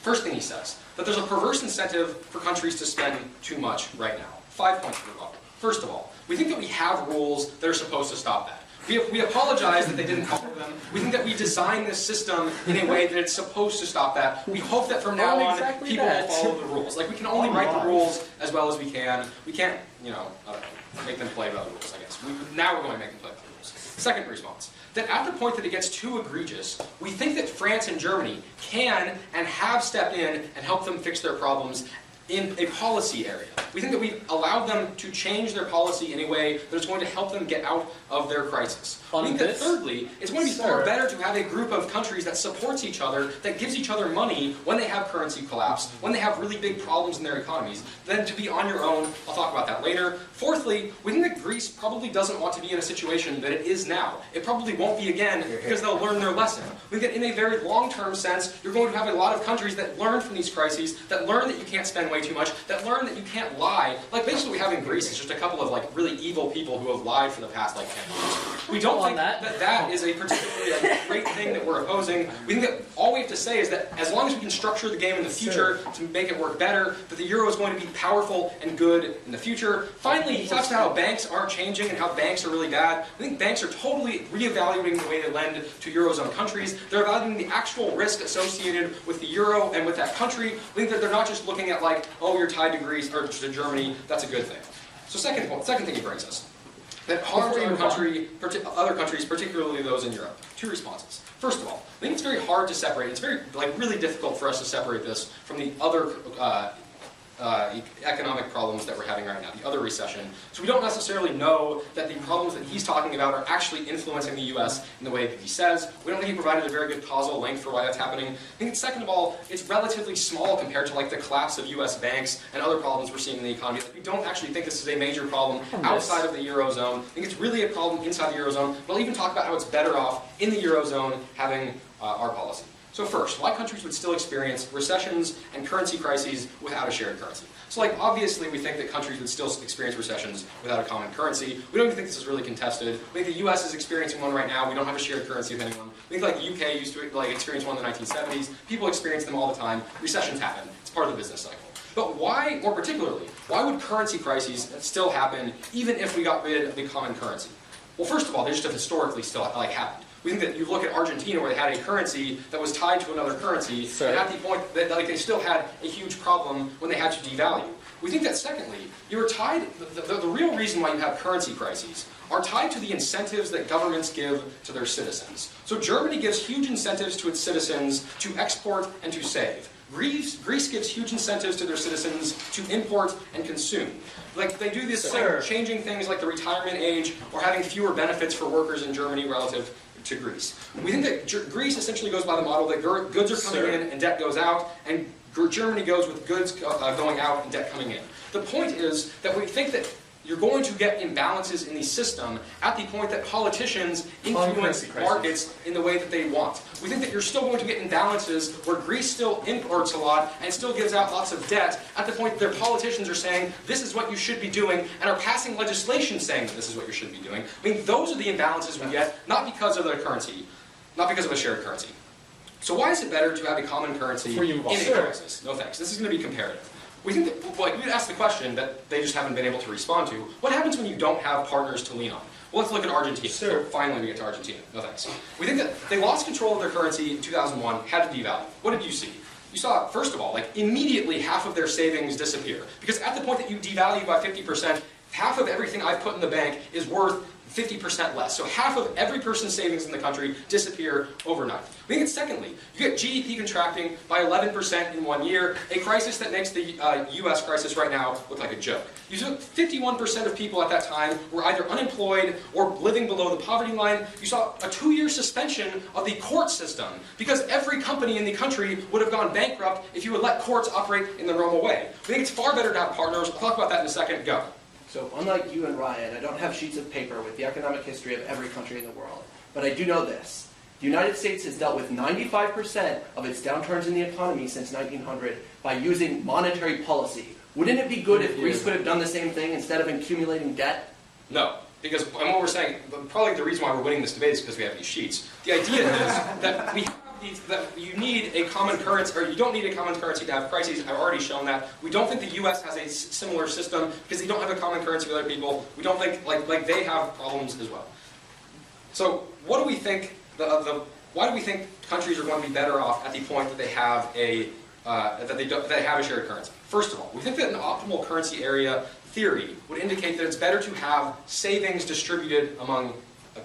First thing he says, that there's a perverse incentive for countries to spend too much right now. 5 points of rebuttal. First of all, we think that we have rules that are supposed to stop that. We apologize that they didn't follow them. We think that we designed this system in a way that it's supposed to stop that. We hope that from now on, people will follow the rules. We can only write the rules as well as we can. We can't, I don't know, make them play by the rules, I guess. Now we're going to make them play by the rules. Second response, that at the point that it gets too egregious, we think that France and Germany can and have stepped in and helped them fix their problems in a policy area. We think that we've allowed them to change their policy in a way that is going to help them get out of their crisis. I think that thirdly, it's going to be far better to have a group of countries that supports each other, that gives each other money when they have currency collapse, when they have really big problems in their economies, than to be on your own. I'll talk about that later. Fourthly, we think that Greece probably doesn't want to be in a situation that it is now. It probably won't be again because they'll learn their lesson. We think that in a very long-term sense, you're going to have a lot of countries that learn from these crises, that learn that you can't spend way too much, that learn that you can't lie. Basically what we have in Greece is just a couple of really evil people who have lied for the past 10 years. We don't think that is a particularly great thing that we're opposing. We think that all we have to say is that as long as we can structure the game in the future to make it work better, that the euro is going to be powerful and good in the future. Finally, he talks about how banks aren't changing and how banks are really bad. I think banks are totally reevaluating the way they lend to Eurozone countries. They're evaluating the actual risk associated with the euro and with that country. We think that they're not just looking at oh, you're tied to Greece or to Germany, that's a good thing. So second thing he brings us, that harms other countries, particularly those in Europe. Two responses. First of all, I think it's very hard to separate. It's very, really difficult for us to separate this from the other economic problems that we're having right now, the other recession. So we don't necessarily know that the problems that he's talking about are actually influencing the US in the way that he says. We don't think he provided a very good causal link for why that's happening. I think second of all, it's relatively small compared to the collapse of US banks and other problems we're seeing in the economy. We don't actually think this is a major problem outside of the Eurozone. I think it's really a problem inside the Eurozone. We'll even talk about how it's better off in the Eurozone having our policy. So first, why countries would still experience recessions and currency crises without a shared currency. So obviously we think that countries would still experience recessions without a common currency. We don't even think this is really contested. We think the US is experiencing one right now. We don't have a shared currency with anyone. We think the UK used to experience one in the 1970s. People experience them all the time. Recessions happen. It's part of the business cycle. But why, more particularly, why would currency crises still happen even if we got rid of the common currency? Well, first of all, they just have historically still happened. We think that you look at Argentina where they had a currency that was tied to another currency, and at the point that they still had a huge problem when they had to devalue. We think that secondly, you're tied, the real reason why you have currency crises are tied to the incentives that governments give to their citizens. So Germany gives huge incentives to its citizens to export and to save. Greece gives huge incentives to their citizens to import and consume. They do this changing things like the retirement age or having fewer benefits for workers in Germany relative to Greece. We think that Greece essentially goes by the model that goods are coming in and debt goes out, and Germany goes with goods going out and debt coming in. The point is that we think that you're going to get imbalances in the system at the point that politicians influence markets in the way that they want. We think that you're still going to get imbalances where Greece still imports a lot and still gives out lots of debt at the point that their politicians are saying this is what you should be doing and are passing legislation saying that this is what you should be doing. I mean, those are the imbalances we get, not because of the currency, not because of a shared currency. So why is it better to have a common currency in a crisis? No thanks. This is going to be comparative. We think that, like, we asked the question that they just haven't been able to respond to. What happens when you don't have partners to lean on? Well, let's look at Argentina. So finally we get to Argentina. No thanks. We think that they lost control of their currency in 2001, had to devalue. What did you see? You saw, first of all, like immediately half of their savings disappear. Because at the point that you devalue by 50%, half of everything I've put in the bank is worth 50% less. So half of every person's savings in the country disappear overnight. We think that secondly, you get GDP contracting by 11% in 1 year, a crisis that makes the US crisis right now look like a joke. You saw 51% of people at that time were either unemployed or living below the poverty line. You saw a 2-year suspension of the court system because every company in the country would have gone bankrupt if you would let courts operate in the normal way. We think it's far better to have partners. I'll talk about that in a second. Go. So unlike you and Ryan, I don't have sheets of paper with the economic history of every country in the world. But I do know this. The United States has dealt with 95% of its downturns in the economy since 1900 by using monetary policy. Wouldn't it be good if Greece could have done the same thing instead of accumulating debt? No. Because, and what we're saying, probably the reason why we're winning this debate is because we have these sheets. The idea is that we have these, that you need a common currency, or you don't need a common currency to have crises. I've already shown that. We don't think the U.S. has a similar system because they don't have a common currency with other people. We don't think, like they have problems as well. So, what do we think, why do we think countries are going to be better off at the point that they have a, that they have a shared currency? First of all, we think that an optimal currency area theory would indicate that it's better to have savings distributed among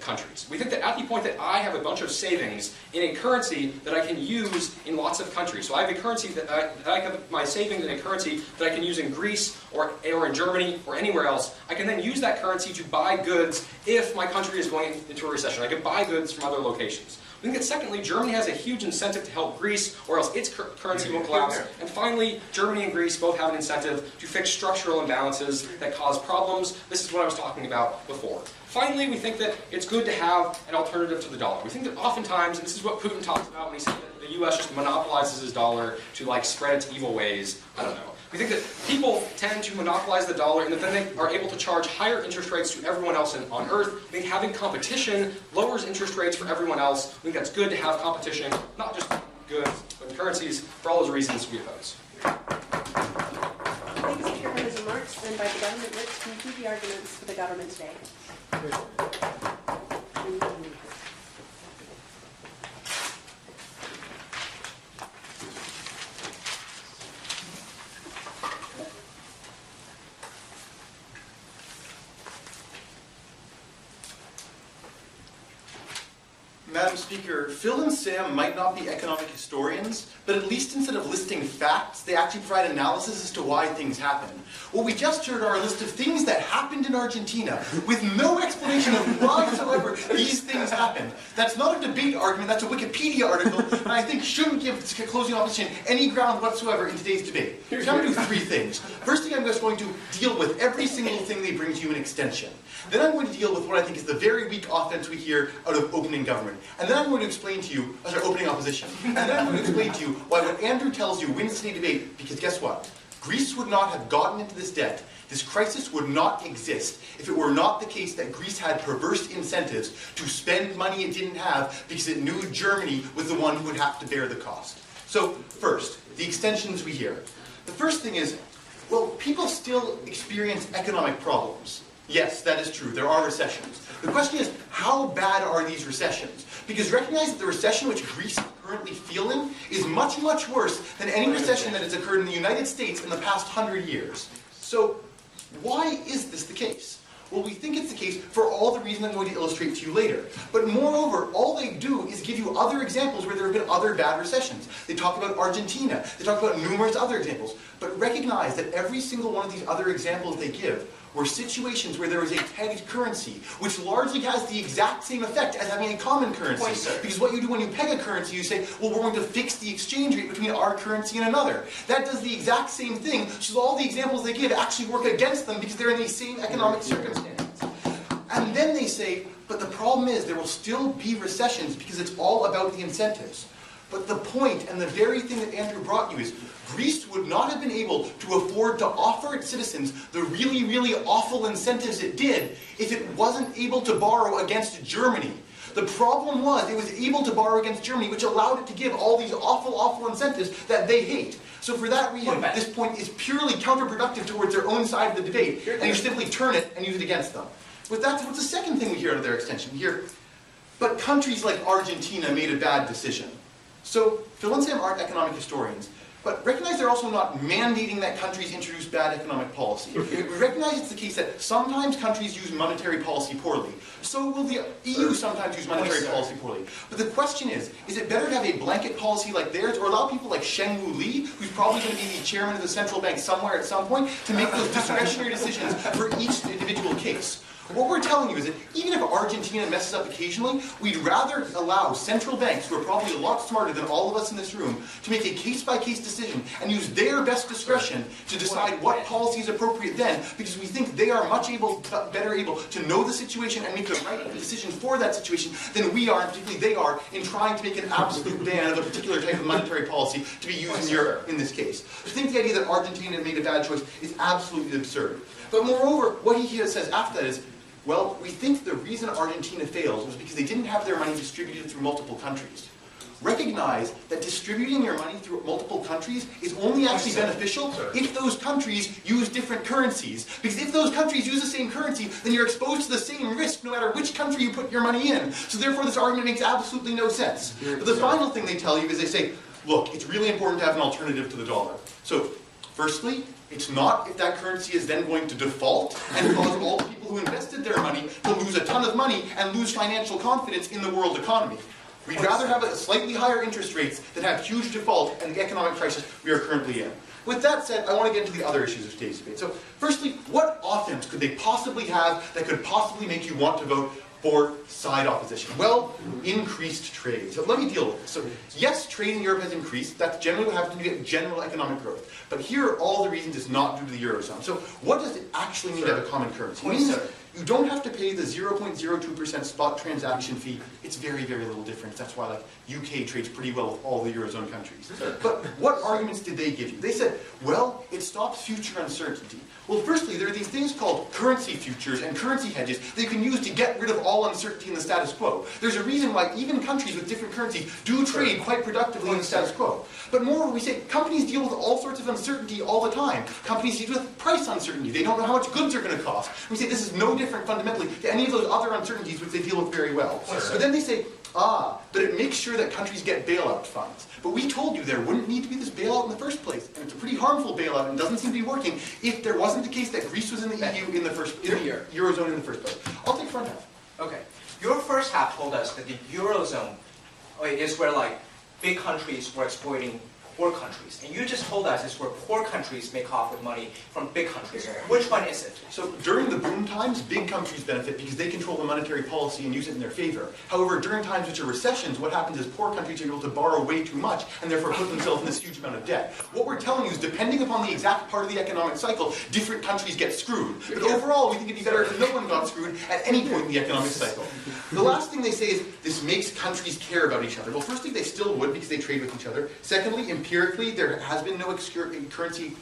countries. We think that at the point that I have a bunch of savings in a currency that I can use in lots of countries. So I have a currency that I have my savings in a currency that I can use in Greece or in Germany or anywhere else. I can then use that currency to buy goods if my country is going into a recession. I can buy goods from other locations. We think that secondly, Germany has a huge incentive to help Greece, or else its currency will collapse. And finally, Germany and Greece both have an incentive to fix structural imbalances that cause problems. This is what I was talking about before. Finally, we think that it's good to have an alternative to the dollar. We think that oftentimes, and this is what Putin talks about when he says that the U.S. just monopolizes his dollar to like spread its evil ways. I don't know. We think that people tend to monopolize the dollar and that then they are able to charge higher interest rates to everyone else on Earth. We think having competition lowers interest rates for everyone else. We think that's good to have competition, not just goods, but in currencies. For all those reasons, we oppose. Thank you, Speaker, for his remarks. And by the government, let's conclude the arguments for the government today. Madam Speaker, Phil and Sam might not be economic historians, but at least instead of listing facts, they actually provide analysis as to why things happen. What we just heard are a list of things that happened in Argentina, with no explanation of why whatsoever these things happened. That's not a debate argument, that's a Wikipedia article, and I think shouldn't give the closing opposition any ground whatsoever in today's debate. So I'm going to do three things. First thing, I'm just going to deal with every single thing they bring to you in extension. Then I'm going to deal with what I think is the very weak offense we hear out of opening government. And then I'm going to explain to you, opening opposition. And then I'm going to explain to you why what Andrew tells you wins today's debate, because guess what? Greece would not have gotten into this debt. This crisis would not exist if it were not the case that Greece had perverse incentives to spend money it didn't have because it knew Germany was the one who would have to bear the cost. So first, the extensions we hear. The first thing is, well, people still experience economic problems. Yes, that is true. There are recessions. The question is, how bad are these recessions? Because recognize that the recession which Greece is currently feeling is much, much worse than any recession that has occurred in the United States in the past 100 years. So, why is this the case? Well, we think it's the case for all the reasons I'm going to illustrate to you later. But moreover, all they do is give you other examples where there have been other bad recessions. They talk about Argentina. They talk about numerous other examples. But recognize that every single one of these other examples they give were situations where there was a pegged currency, which largely has the exact same effect as having a common currency. Because what you do when you peg a currency, you say, well, we're going to fix the exchange rate between our currency and another. That does the exact same thing, so all the examples they give actually work against them because they're in the same economic circumstance. And then they say, but the problem is there will still be recessions because it's all about the incentives. But the point, and the very thing that Andrew brought you, is Greece would not have been able to afford to offer its citizens the really, really awful incentives it did if it wasn't able to borrow against Germany. The problem was it was able to borrow against Germany, which allowed it to give all these awful, awful incentives that they hate. So for that reason, this point is purely counterproductive towards their own side of the debate, and you simply turn it and use it against them. With that, what's the second thing we hear out of their extension? We hear, but countries like Argentina made a bad decision. So Phil and Sam aren't economic historians, but recognize they're also not mandating that countries introduce bad economic policy. We recognize it's the case that sometimes countries use monetary policy poorly. So will the EU sometimes use monetary policy poorly. But the question is it better to have a blanket policy like theirs, or allow people like Sheng-Wu Li, who's probably going to be the chairman of the central bank somewhere at some point, to make those discretionary decisions for each individual case? What we're telling you is that even if Argentina messes up occasionally, we'd rather allow central banks, who are probably a lot smarter than all of us in this room, to make a case-by-case decision and use their best discretion to decide what policy is appropriate then, because we think they are much better able to know the situation and make the right decision for that situation than we are, and particularly they are, in trying to make an absolute ban of a particular type of monetary policy to be used in Europe in this case. I think the idea that Argentina made a bad choice is absolutely absurd. But moreover, what he here says after that is, well, we think the reason Argentina failed was because they didn't have their money distributed through multiple countries. Recognize that distributing your money through multiple countries is only actually beneficial if those countries use different currencies. Because if those countries use the same currency, then you're exposed to the same risk no matter which country you put your money in. So therefore this argument makes absolutely no sense. But the final thing they tell you is they say, look, it's really important to have an alternative to the dollar. So, firstly, it's not if that currency is then going to default and cause all the people who invested their money to lose a ton of money and lose financial confidence in the world economy. We'd rather have a slightly higher interest rates than have huge default and the economic crisis we are currently in. With that said, I want to get into the other issues of today's debate. So, firstly, what offense could they possibly have that could possibly make you want to vote for side opposition? Well, increased trade. So let me deal with this. So yes, trade in Europe has increased. That's generally what happens when you get general economic growth. But here are all the reasons it's not due to the Eurozone. So what does it actually mean to have a common currency? It means you don't have to pay the 0.02% spot transaction fee. It's very, very little difference. That's why like UK trades pretty well with all the Eurozone countries. But what arguments did they give you? They said, well, it stops future uncertainty. Well, firstly, there are these things called currency futures and currency hedges that you can use to get rid of all uncertainty in the status quo. There's a reason why even countries with different currencies do trade quite productively in the status quo. But moreover, we say companies deal with all sorts of uncertainty all the time. Companies deal with price uncertainty. They don't know how much goods are going to cost. We say this is no different fundamentally to any of those other uncertainties which they deal with very well. But then they say, but it makes sure that countries get bailout funds. But we told you there wouldn't need to be this bailout in the first place. And it's a pretty harmful bailout and doesn't seem to be working if there wasn't the case that Greece was in the EU in the first Eurozone in the first place. I'll take front half. Okay. Your first half told us that the Eurozone is where like big countries were exploiting poor countries. And you just told us it's where poor countries make off with money from big countries. Which one is it? So during the boom times, big countries benefit because they control the monetary policy and use it in their favor. However, during times which are recessions, what happens is poor countries are able to borrow way too much and therefore put themselves in this huge amount of debt. What we're telling you is depending upon the exact part of the economic cycle, different countries get screwed. But overall, we think it'd be better if no one got screwed at any point in the economic cycle. The last thing they say is this makes countries care about each other. Well, firstly, they still would because they trade with each other. Secondly, empirically, there has been no currency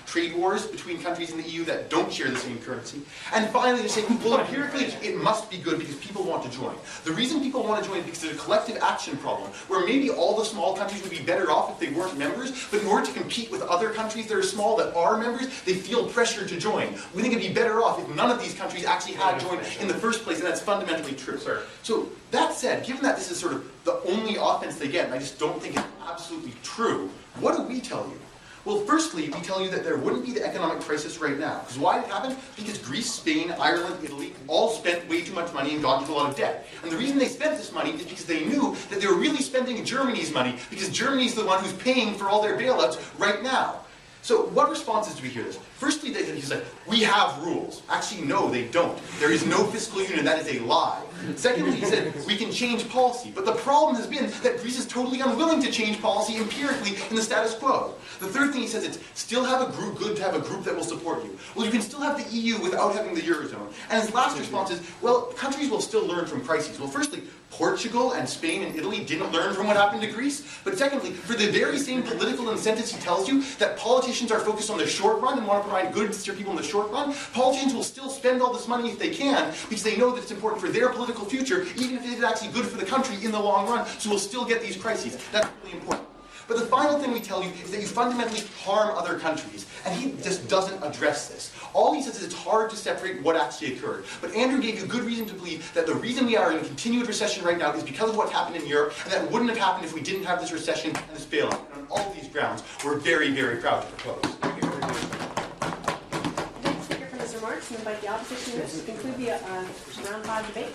trade wars between countries in the EU that don't share the same currency. And finally, they say, well, empirically, it must be good because people want to join. The reason people want to join is because there's a collective action problem, where maybe all the small countries would be better off if they weren't members, but in order to compete with other countries that are small that are members, they feel pressure to join. We think it'd be better off if none of these countries actually had joined in the first place, and that's fundamentally true. So that said, given that this is sort of the only offense they get, and I just don't think it's absolutely true, what do we tell you? Well, firstly, we tell you that there wouldn't be the economic crisis right now. Because why did it happen? Because Greece, Spain, Ireland, Italy all spent way too much money and got into a lot of debt. And the reason they spent this money is because they knew that they were really spending Germany's money, because Germany's the one who's paying for all their bailouts right now. So what responses do we hear this? Firstly, he said, we have rules. Actually, no, they don't. There is no fiscal union. That is a lie. Secondly, he said, we can change policy. But the problem has been that Greece is totally unwilling to change policy empirically in the status quo. The third thing he says is, still have a group, good to have a group that will support you. Well, you can still have the EU without having the Eurozone. And his last response is, well, countries will still learn from crises. Well, firstly, Portugal and Spain and Italy didn't learn from what happened to Greece. But secondly, for the very same political incentives he tells you that politicians are focused on the short run and want to provide goods to people in the short run, politicians will still spend all this money if they can because they know that it's important for their political future, even if it is actually good for the country in the long run. So we'll still get these crises. That's really important. But the final thing we tell you is that you fundamentally harm other countries. And he just doesn't address this. All he says is it's hard to separate what actually occurred. But Andrew gave you good reason to believe that the reason we are in continued recession right now is because of what happened in Europe, and that wouldn't have happened if we didn't have this recession and this bailout. And on all of these grounds, we're very, very proud to propose. Thank you. Next speaker for his remarks and invite the opposition leaders to conclude the round 5 debate.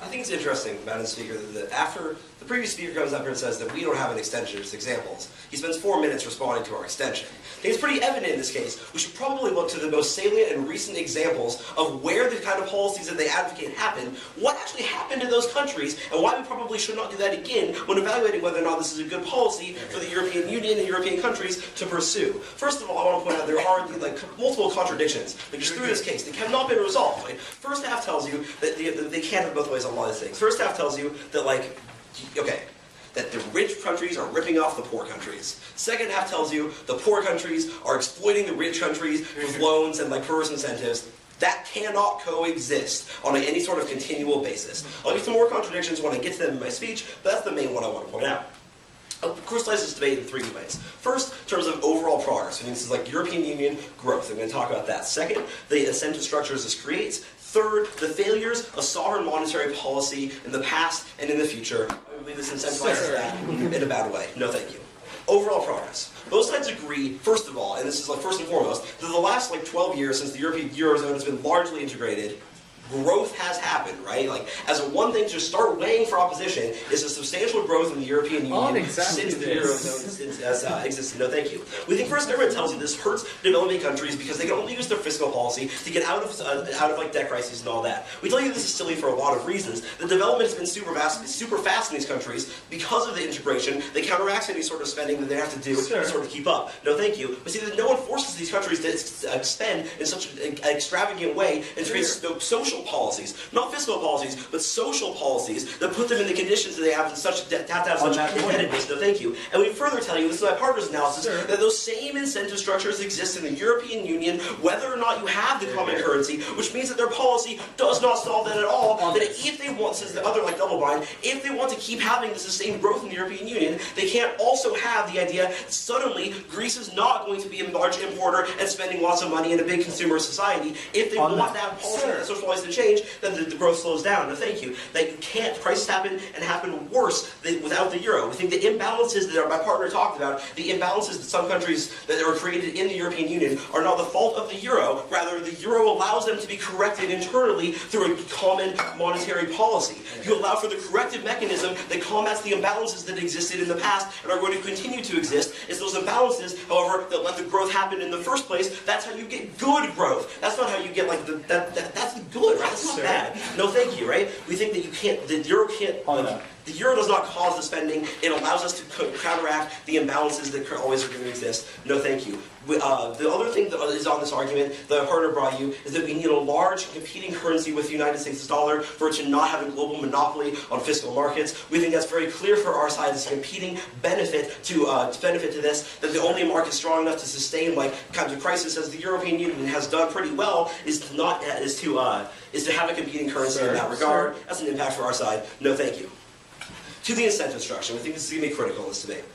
I think it's interesting, Madam Speaker, that after the previous speaker comes up here and says that we don't have an extension, just examples, he spends 4 minutes responding to our extension. I think it's pretty evident in this case. We should probably look to the most salient and recent examples of where the kind of policies that they advocate happen, what actually happened to those countries, and why we probably should not do that again when evaluating whether or not this is a good policy for the European Union and European countries to pursue. First of all, I want to point out there are multiple contradictions that just through this case. They have not been resolved. Right? First half tells you that they can't have both ways on a lot of things. First half tells you that, that the rich countries are ripping off the poor countries. Second half tells you the poor countries are exploiting the rich countries with loans and perverse incentives. That cannot coexist on any sort of continual basis. I'll give some more contradictions when I get to them in my speech, but that's the main one I want to point out. I'll crystallize this debate in 3 ways. First, in terms of overall progress. I mean, this is European Union growth. I'm going to talk about that. Second, the incentive structures this creates. Third, the failures of sovereign monetary policy in the past and in the future. I believe this incentivizes that in a bad way. No, thank you. Overall progress. Both sides agree, first of all, and this is first and foremost, that the last 12 years since the European Eurozone has been largely integrated, growth has happened, right? As a one thing to start weighing for opposition is a substantial growth in the European Union since the Eurozone has existed. No, thank you. We think first government tells you this hurts developing countries because they can only use their fiscal policy to get out of debt crises and all that. We tell you this is silly for a lot of reasons. The development has been super fast in these countries because of the integration. They counteract any sort of spending that they have to do to sort of keep up. No, thank you. But see, no one forces these countries to spend in such an extravagant way and creates social policies, not fiscal policies, but social policies that put them in the conditions that they have to have such indebtedness. No, thank you. And we further tell you, this is my partner's analysis, that those same incentive structures exist in the European Union, whether or not you have the common currency, which means that their policy does not solve that at all. That if they want, says the other double-bind, if they want to keep having the sustained growth in the European Union, they can't also have the idea that suddenly Greece is not going to be a large importer and spending lots of money in a big consumer society. If they want that policy that socialized to change, then the growth slows down. No, thank you. That you can't. Crises happen and happen worse without the euro. We think the imbalances that my partner talked about, the imbalances that some countries that are created in the European Union are not the fault of the euro. Rather, the euro allows them to be corrected internally through a common monetary policy. You allow for the corrective mechanism that combats the imbalances that existed in the past and are going to continue to exist. It's those imbalances, however, that let the growth happen in the first place. That's how you get good growth. That's not how you get that's the good, right? That's not bad. No, thank you, right? We think that you can't, the euro can't, the euro does not cause the spending. It allows us to counteract the imbalances that always are going to exist. No, thank you. The other thing that is on this argument that our partner brought you is that we need a large competing currency with the United States dollar for it to not have a global monopoly on fiscal markets. We think that's very clear for our side as a competing benefit to this, that the only market strong enough to sustain kinds of crisis as the European Union has done pretty well is to have a competing currency in that regard. That's an impact for our side. No, thank you. To the incentive structure, we think this is going to be critical in this debate.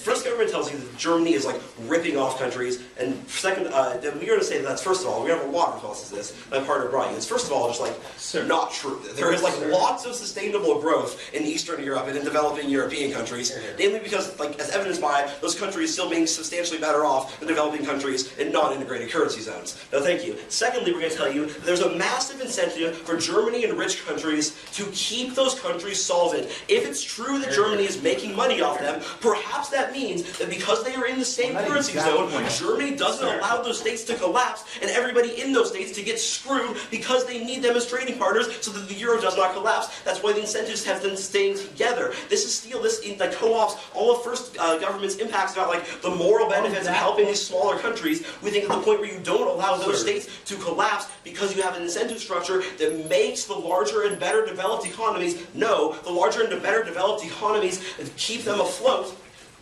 First government tells you that Germany is like ripping off countries, and second, then we're going to say that that's first of all, we have a lot of responses to this. My partner Brian, it's first of all just like not true. There is like lots of sustainable growth in Eastern Europe and in developing European countries, namely because, like as evidenced by those countries still being substantially better off than developing countries in non-integrated currency zones. No, thank you. Secondly, we're going to tell you that there's a massive incentive for Germany and rich countries to keep those countries solvent. If it's true that Germany is making money off them, perhaps that means that because they are in the same currency zone, Germany doesn't allow those states to collapse and everybody in those states to get screwed because they need them as trading partners so that the euro does not collapse. That's why the incentives have them staying together. This is still this in the co-ops, all of first government's impacts about like the moral benefits of helping these smaller countries. We think at the point where you don't allow those states to collapse because you have an incentive structure that makes the larger and better developed economies, no, the larger and better developed economies keep them afloat.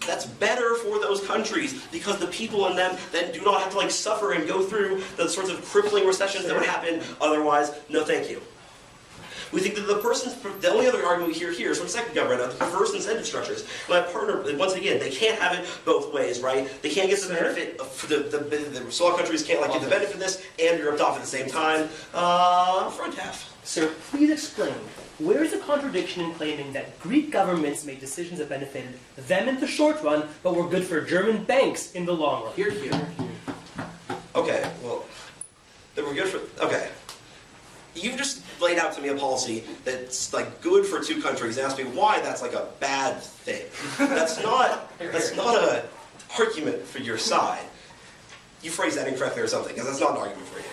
That's better for those countries because the people in them then do not have to like suffer and go through the sorts of crippling recessions that would happen otherwise. No, thank you. We think that the only other argument we hear here is from second government of the perverse incentive structures. My partner, once again, they can't have it both ways, right? They can't get the benefit of the small countries can't like get the benefit of this and Europe off at the same time. Front half. Sir, please explain. Where is the contradiction in claiming that Greek governments made decisions that benefited them in the short run, but were good for German banks in the long run? Here. Okay, well, they were good for. Okay. You've just laid out to me a policy that's like good for two countries and asked me why that's like a bad thing. That's not an argument for your side. You phrased that incorrectly or something, because that's not an argument for you.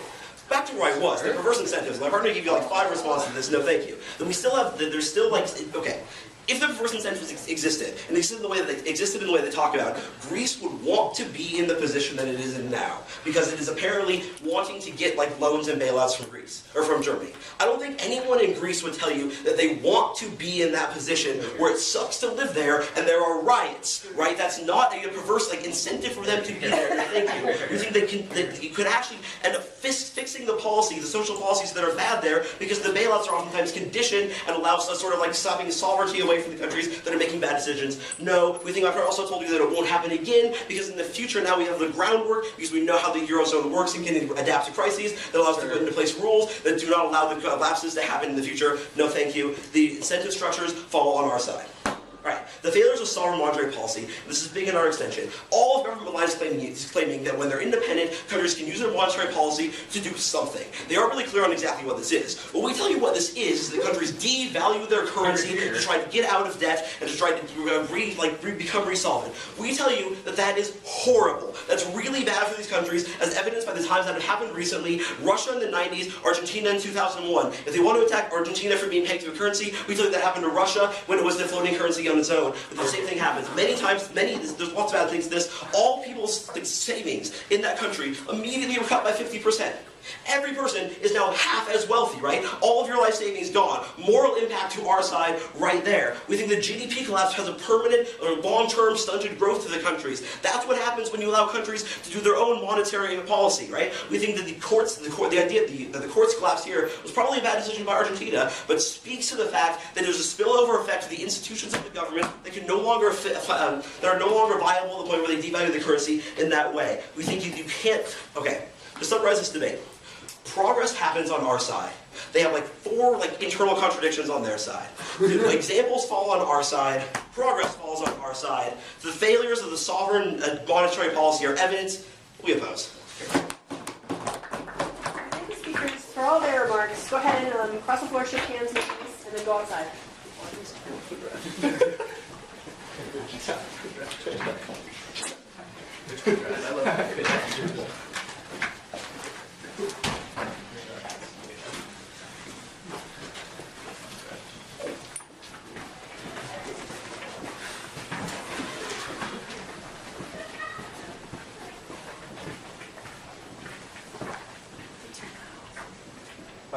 Back to where I was, the perverse incentives. My partner gave you like 5 responses to this, no thank you. Then we still have, there's still like, okay. If the perverse incentives existed, and they existed in the way they talk about, Greece would want to be in the position that it is in now, because it is apparently wanting to get like loans and bailouts from Greece, or from Germany. I don't think anyone in Greece would tell you that they want to be in that position where it sucks to live there and there are riots, right? That's not a perverse like incentive for them to be there. Thank you. You think they could actually end up fixing the policies, the social policies that are bad there, because the bailouts are oftentimes conditioned and allows us sort of like stopping sovereignty away from the countries that are making bad decisions. No, we think I've also told you that it won't happen again, because in the future now we have the groundwork, because we know how the Eurozone works and can adapt to crises, that allows us to put into place rules that do not allow the collapses to happen in the future. No thank you. The incentive structures fall on our side. Right. The failures of sovereign monetary policy, this is big in our extension. All of government lines is claiming that when they're independent, countries can use their monetary policy to do something. They aren't really clear on exactly what this is. But we tell you what this is that countries devalue their currency to try to get out of debt and to try to become resolvent. We tell you that that is horrible. That's really bad for these countries, as evidenced by the times that have happened recently. Russia in the 90s, Argentina in 2001. If they want to attack Argentina for being pegged to a currency, we tell you that happened to Russia when it was the floating currency on its own. But the same thing happens. Many times, there's lots of bad things to this. All people's savings in that country immediately were cut by 50%. Every person is now half as wealthy, right? All of your life savings gone. Moral impact to our side right there. We think the GDP collapse has a permanent or long-term stunted growth to the countries. That's what happens when you allow countries to do their own monetary policy, right? We think that the idea that the courts collapsed here was probably a bad decision by Argentina, but speaks to the fact that there's a spillover effect to the institutions of the government that can no longer that are no longer viable to the point where they devalue the currency in that way. We think you can't. Okay, to summarize this debate. Progress happens on our side. They have like 4 internal contradictions on their side. The examples fall on our side. Progress falls on our side. The failures of the sovereign monetary policy are evidence. We oppose. Thank the speakers for all their remarks. Go ahead and cross the floor, shake hands, and then go outside.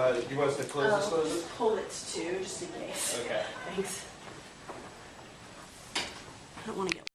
Do you want us to close this? Hold it too, just in case. Okay. Thanks. I don't want to get